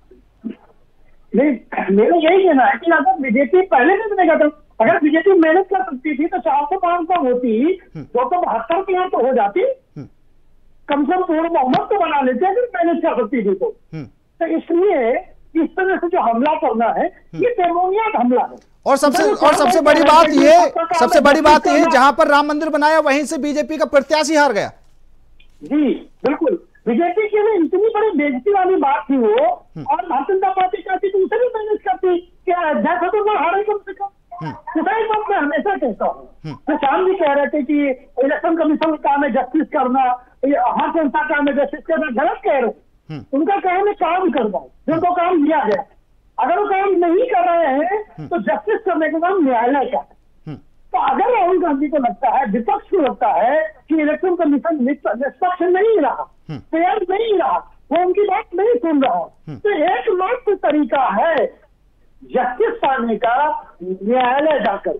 [SPEAKER 8] नहीं, मेरा यही कहना है कि अगर बीजेपी पहले से मैंने कहा था, अगर बीजेपी मेहनत कर सकती थी तो 400 पार तो होती, 272 के यहाँ तो हो जाती, कम से कम पूर्ण बहुमत तो बना लेते अगर मेहनत कर सकती थी तो इसलिए इस तरह से जो हमला करना है ये बेबुनियाद हमला है।
[SPEAKER 1] और सबसे बड़ी बात ये जहां पर राम मंदिर बनाया वहीं से बीजेपी का प्रत्याशी हार गया।
[SPEAKER 8] जी बिल्कुल, बीजेपी के लिए इतनी बड़ी बेइज्जती वाली बात थी वो, और भारतीय जनता पार्टी चाहती तो उसे भी मैनेज करती, क्या जैसा तो वो हारे कम से कम। सही बात मैं हमेशा कहता हूँ, तो शाम भी कह रहे थे कि इलेक्शन कमीशन का काम है जस्टिस करना, हर संस्था का काम है जस्टिस करना, गलत कह रहे। उनका काम है काम करना, जिनको काम दिया गया, अगर वो काम नहीं कर रहे हैं तो जस्टिस करने का काम न्यायालय का है। तो अगर राहुल गांधी को लगता है, विपक्ष को लगता है कि इलेक्शन कमीशन निष्पक्ष नहीं रहा, फेयर नहीं रहा, वो उनकी बात नहीं सुन रहा, तो एकमात्र तरीका है जस्टिस पाने का न्यायालय जाकर।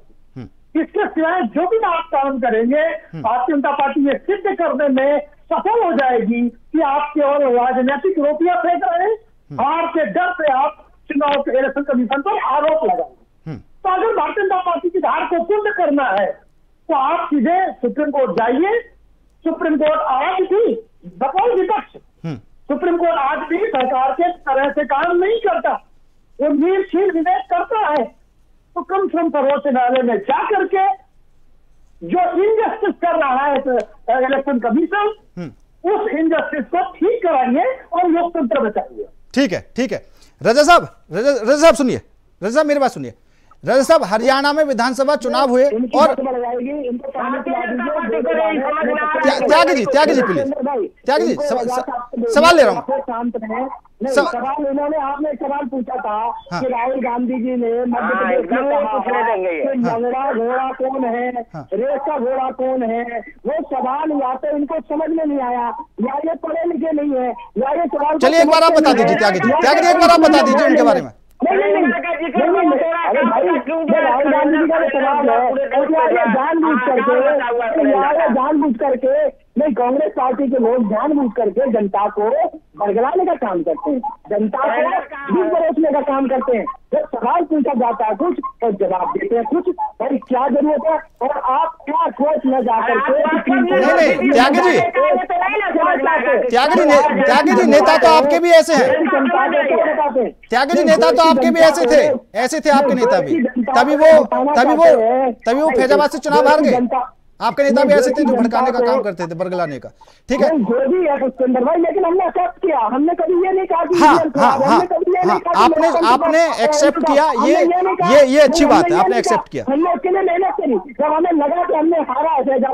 [SPEAKER 8] इसके सिवाय जो भी आप काम करेंगे भारतीय जनता पार्टी ये सिद्ध करने में सफल हो जाएगी कि आप केवल राजनीतिक रोटियां फेंक रहे हैं, हार के डर से आप चुनाव के इलेक्शन कमीशन पर आरोप लगाएंगे। तो अगर भारतीय जनता पार्टी की धार को पूर्ण करना है तो आप सीधे सुप्रीम कोर्ट जाइए। सुप्रीम कोर्ट आज भी बकौल विपक्ष, सुप्रीम कोर्ट आज भी सरकार के तरह से काम नहीं करता, वो नीरशील विवेक करता है। तो कम से कम सर्वोच्च न्यायालय में जा करके जो इनजस्टिस कर रहा है इलेक्शन कमीशन, उस इनजस्टिस को ठीक कराइए और लोकतंत्र बचाइए।
[SPEAKER 1] ठीक है रजा साहब सुनिए, रजा साहब मेरी बात सुनिए। रजा साहब, हरियाणा में विधानसभा चुनाव हुए और त्यागी जी प्लीज, त्यागी जी सवाल ले रहा हूँ।
[SPEAKER 9] सवाल उन्होंने, आपने सवाल पूछा था कि राहुल गांधी जी ने मध्य प्रदेश में कहा कि लंगड़ा घोड़ा कौन है, रेस का घोड़ा कौन है। वो सवाल या तो इनको समझ में नहीं आया, या ये पढ़े लिखे नहीं है, या ये सवाल।
[SPEAKER 1] चलिए एक बार आप बता दीजिए त्यागी जी, एक बार आप बता दीजिए उनके बारे में।
[SPEAKER 9] अरे भाई, राहुल गांधी जी का सवाल है, जानबूझ करके नहीं, कांग्रेस पार्टी के लोग जानबूझ करके जनता को बरगलाने का काम करते हैं, जनता को बीच बरोसने का काम करते हैं। जब सवाल पूछा जाता है कुछ और जवाब देते हैं कुछ, भाई क्या जरूरत है? और आप क्या सोच न जाकर के
[SPEAKER 1] त्यागी जी नेता तो आपके भी ऐसे हैं, त्यागी जी नेता तो आपके भी ऐसे थे आपके नेता भी, तभी वो फैजाबाद से चुनाव हार गए। आपके नेता भी ऐसे थे जो भड़काने का काम करते थे, बरगलाने का। ठीक है,
[SPEAKER 9] जो भी है पुष्पेंद्र भाई, लेकिन हमने एक्सेप्ट किया, हमने कभी ये नहीं कहा कि
[SPEAKER 1] आपने एक्सेप्ट किया, ये अच्छी बात है, आपने एक्सेप्ट किया।
[SPEAKER 9] हमने उसके लिए मेहनत करी, जब हमें लगा कि हमने हारा है, जब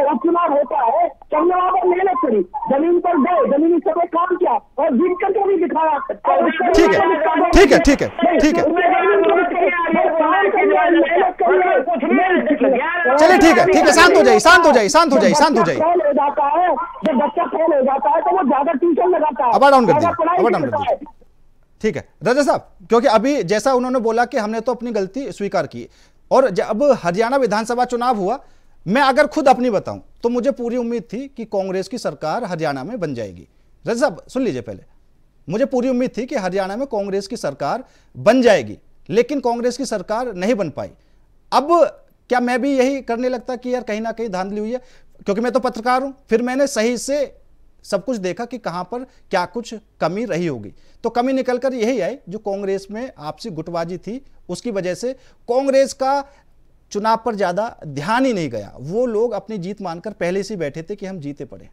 [SPEAKER 9] उपचुनाव होता है तो हमने वहां पर मेहनत करी, जमीन पर गए, जमीनी सब काम किया और जीत करके भी दिखाया।
[SPEAKER 1] ठीक है चलिए ठीक है, शांत हो जाइए।
[SPEAKER 9] जब बच्चा फेल हो जाता है तो वो ज्यादा ट्यूशन लगाता है।
[SPEAKER 1] अब डाउन कर दीजिए। ठीक है रजा साहब, क्योंकि अभी जैसा उन्होंने बोला कि हमने तो अपनी गलती स्वीकार की, और जब हरियाणा विधानसभा चुनाव हुआ, मैं अगर खुद अपनी बताऊं तो मुझे पूरी उम्मीद थी कि कांग्रेस की सरकार हरियाणा में बन जाएगी। रजा साहब सुन लीजिए, पहले मुझे पूरी उम्मीद थी कि हरियाणा में कांग्रेस की सरकार बन जाएगी, लेकिन कांग्रेस की सरकार नहीं बन पाई। अब क्या मैं भी यही करने लगता कि यार कहीं ना कहीं धांधली हुई है, क्योंकि मैं तो पत्रकार हूं, फिर मैंने सही से सब कुछ देखा कि कहां पर क्या कुछ कमी रही होगी, तो कमी निकलकर यही आई जो कांग्रेस में आपसी गुटबाजी थी, उसकी वजह से कांग्रेस का चुनाव पर ज्यादा ध्यान ही नहीं गया। वो लोग अपनी जीत मानकर पहले से बैठे थे कि हम जीते पड़े।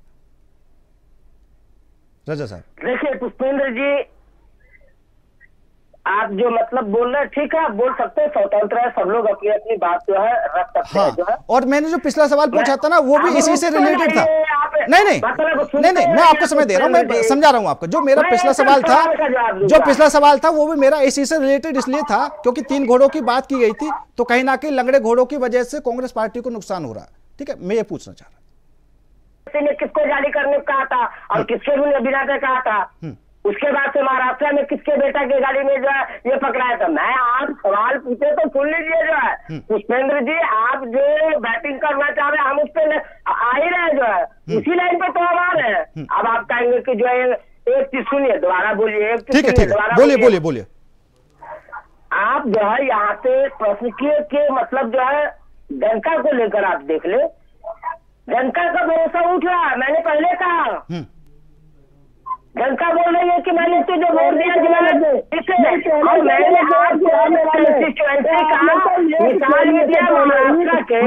[SPEAKER 1] रजा साहब
[SPEAKER 7] देखिए पुष्पेंद्र जी, आप जो मतलब बोल रहे हैं ठीक है, आप बोल सकते हैं, स्वतंत्र है, सब लोग अपनी अपनी बात जो है रख सकते हैं जो है।
[SPEAKER 1] और मैंने जो पिछला सवाल पूछा था ना, वो भी इसी से रिलेटेड था। नहीं, मैं आपको समय दे रहा हूँ, मैं समझा रहा हूँ आपको। जो मेरा पिछला सवाल था वो भी मेरा इसी से रिलेटेड इसलिए था क्योंकि 3 घोड़ों की बात की गई थी, तो कहीं ना कहीं लंगड़े घोड़ों की वजह से कांग्रेस पार्टी को नुकसान हो रहा है। ठीक है, मैं ये पूछना चाह रहा हूँ।
[SPEAKER 7] सिंह ने किसको जाली करने को कहा था और किसके बिना कहा था। उसके बाद से महाराष्ट्र में किसके बेटा की गाड़ी में जो है ये पकड़ाया था। मैं आप सवाल पूछे तो सुन लीजिए जो है पुष्पेंद्र जी, आप जो बैटिंग करना चाह रहे हैं हम उस पर आ ही रहे जो है, उसी लाइन पे तो हम आ रहे हैं। अब आप कहेंगे कि जो है एक चीज सुनिए, दोबारा बोलिए, एक चीज सुनिए, दोबारा
[SPEAKER 1] बोलिए।
[SPEAKER 7] आप जो है यहाँ पे प्रश्न के मतलब जो है जनता को लेकर आप देख ले, जनता का भरोसा उठ रहा है। मैंने पहले कहा जनता बोल रही है कि मैंने इसको जो वोट दिया मैंने आज मिसाल में दिया महाराष्ट्र के।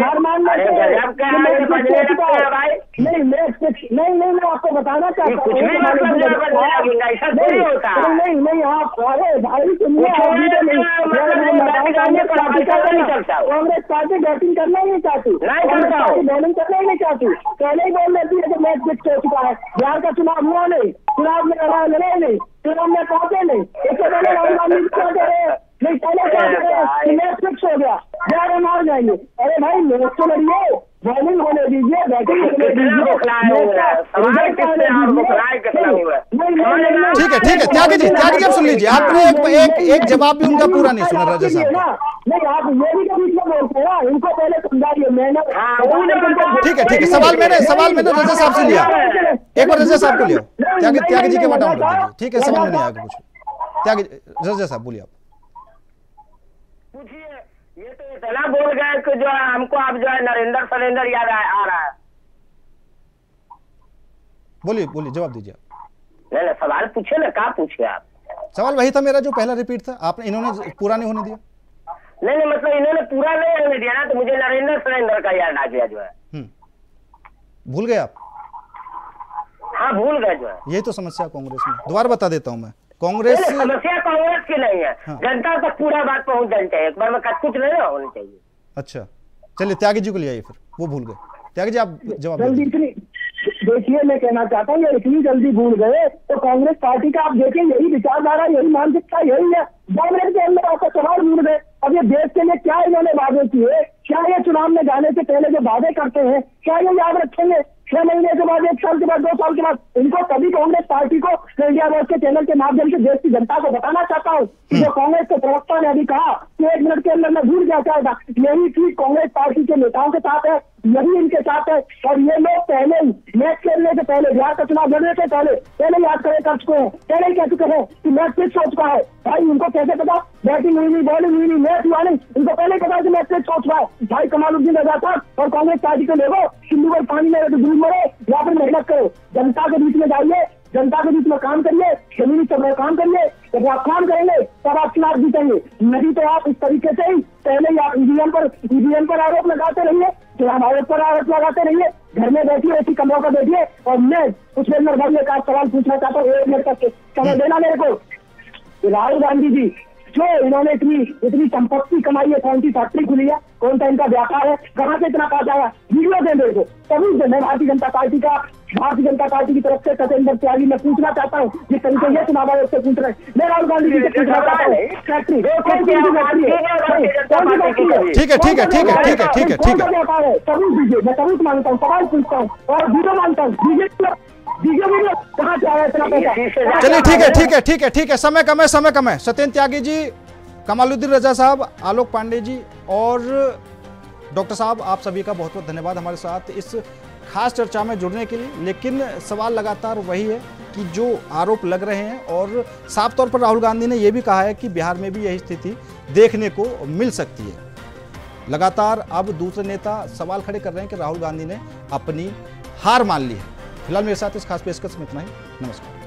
[SPEAKER 8] नहीं मैं आपको बताना चाहता हूँ,
[SPEAKER 7] कुछ भी मतलब ऐसा थोड़ी होता है।
[SPEAKER 8] नहीं आप भाई कांग्रेस पार्टी बैटिंग करना ही नहीं चाहती, बॉलिंग करना ही नहीं चाहती। पहले ही बोल रही है कि मैच फिक्स हो चुका है, बिहार का चुनाव हुआ नहीं, चुनाव में लड़ाई नहीं, चुनाव में पहुंचे नहीं। इससे पहले राहुल गांधी क्या कह रहे हैं, नहीं पहले क्या कह रहे हैं, मैच फिक्स हो गया, बिहार मार जाएंगे। अरे भाई मैच तो लड़िए, बॉलिंग होने दीजिए, बैटिंग होने दीजिए।
[SPEAKER 1] ठीक है त्यागी जी आप सुन लीजिए, आपने एक जवाब भी उनका पूरा नहीं सुना रजा साहब।
[SPEAKER 8] नहीं आप ये भी कभी बोलते हैं ना, इनको पहले समझाइए। मैंने
[SPEAKER 1] ठीक है सवाल मैंने रजा साहब से लिया, एक बार रजा साहब को लिया, त्यागी जी के बताऊं कर दीजिए। ठीक है समझ में नहीं आएगा कुछ, त्यागी रजा साहब बोलिए आप।
[SPEAKER 7] पूछिए, ये तो इतना बोल गए कि जो है हमको अब जो है नरेंद्र याद आ रहा है।
[SPEAKER 1] बोलिए जवाब दीजिए आप।
[SPEAKER 7] नहीं सवाल पूछे ना, क्या पूछे आप?
[SPEAKER 1] सवाल वही था मेरा जो पहला रिपीट था, आपने इन्होंने पूरा नहीं होने दिया।
[SPEAKER 7] नहीं मतलब इन्होंने पूरा नहीं होने दिया ना, तो मुझे नरेंद्र का याद आ गया जो है।
[SPEAKER 1] भूल गए आप?
[SPEAKER 7] हाँ भूल गए जो है।
[SPEAKER 1] यही तो समस्या कांग्रेस में। दोबारा बता देता हूँ मैं, कांग्रेस
[SPEAKER 7] समस्या कांग्रेस की नहीं है। हाँ। जनता तक पूरा बात पहुंच जानी चाहिए, एक बार में कुछ नहीं होनी चाहिए।
[SPEAKER 1] अच्छा चलिए त्यागी जी को ले आइए, फिर वो भूल गए। त्यागी जी आप जवाब
[SPEAKER 8] देखिए, मैं कहना चाहता हूँ ये इतनी जल्दी भूल गए तो कांग्रेस पार्टी का आप देखिए यही विचारधारा, यही मानसिकता यही है। 2 मिनट के अंदर आपका सवाल भूल गए। अब ये देश के लिए क्या इन्होंने वादे किए, क्या ये चुनाव में जाने से पहले जो वादे करते हैं क्या ये याद रखेंगे? 6 महीने के बाद, 1 साल के बाद, 2 साल के बाद? इनको तभी कांग्रेस पार्टी को इंडिया वॉइस के चैनल के माध्यम से देश की जनता को बताना चाहता हूँ कि जो कांग्रेस के प्रवक्ता ने अभी कहा कि 1 मिनट के अंदर मैं भूल गया था, यही चीज कांग्रेस पार्टी के नेताओं के साथ है, यही इनके साथ है। और ये लोग पहले ही मैच खेलने से पहले, बिहार का चुनाव लड़ने से पहले याद कर चुके हैं, पहले ही कह चुके हैं कि मैच फिक्स हो चुका है। भाई उनको कैसे पता बैटिंग हुई नहीं, बॉलिंग हुई नहीं, मैच हुआ नहीं, इनको पहले पता कि मैच फिक्स हो चुका है। भाई कमालुद्दीन रजा साहब और कांग्रेस पार्टी को देखो, सिंधु पर पानी में डूब मरे या फिर मेहनत करो, जनता के बीच में जाइए, जनता के बीच में काम करिए, जमीनी स्तर पर काम करिए। जब आप काम करेंगे तब आप चुनाव जीतेंगे, नहीं तो आप इस तरीके से ही पहले ही आप ईवीएम पर आरोप लगाते रहिए, चुनाव आयोग पर आरोप लगाते रहिए, घर में बैठिए, ऐसी कमरों पर बैठिए। और मैं पुष्पेंद्र भाई का सवाल पूछना चाहता हूँ, 1 मिनट तक समय देना मेरे को। राहुल गांधी जी जो इन्होंने इतनी संपत्ति कमाई है, कौन सी फैक्ट्री खुली है, कौन सा इनका व्यापार है, कहाँ से इतना पैसा आया, वीडियो दे मेरे को। तभी मैं भारतीय जनता पार्टी की तरफ से सत्येंद्र त्यागी मैं पूछना चाहता हूँ, जिस तरीके से चुनाव आयोग से पूछ रहे हैं, मैं राहुल गांधी जी से पूछना चाहता हूँ, फैक्ट्री व्यापार है, सबूत दीजिए। मैं सबूत मांगता हूँ, सवाल पूछता हूँ और वीडियो मांगता हूँ। कहाँ से आया इतना पैसा?
[SPEAKER 1] चलिए ठीक है, समय कम है। सत्येंद्र त्यागी जी, कमालुद्दीन रजा साहब, आलोक पांडे जी और डॉक्टर साहब, आप सभी का बहुत बहुत धन्यवाद हमारे साथ इस खास चर्चा में जुड़ने के लिए। लेकिन सवाल लगातार वही है कि जो आरोप लग रहे हैं, और साफ तौर पर राहुल गांधी ने यह भी कहा है कि बिहार में भी यही स्थिति देखने को मिल सकती है। लगातार अब दूसरे नेता सवाल खड़े कर रहे हैं कि राहुल गांधी ने अपनी हार मान ली है। फिलहाल मेरे साथ इस खास पेशकश में इतना ही। नमस्कार।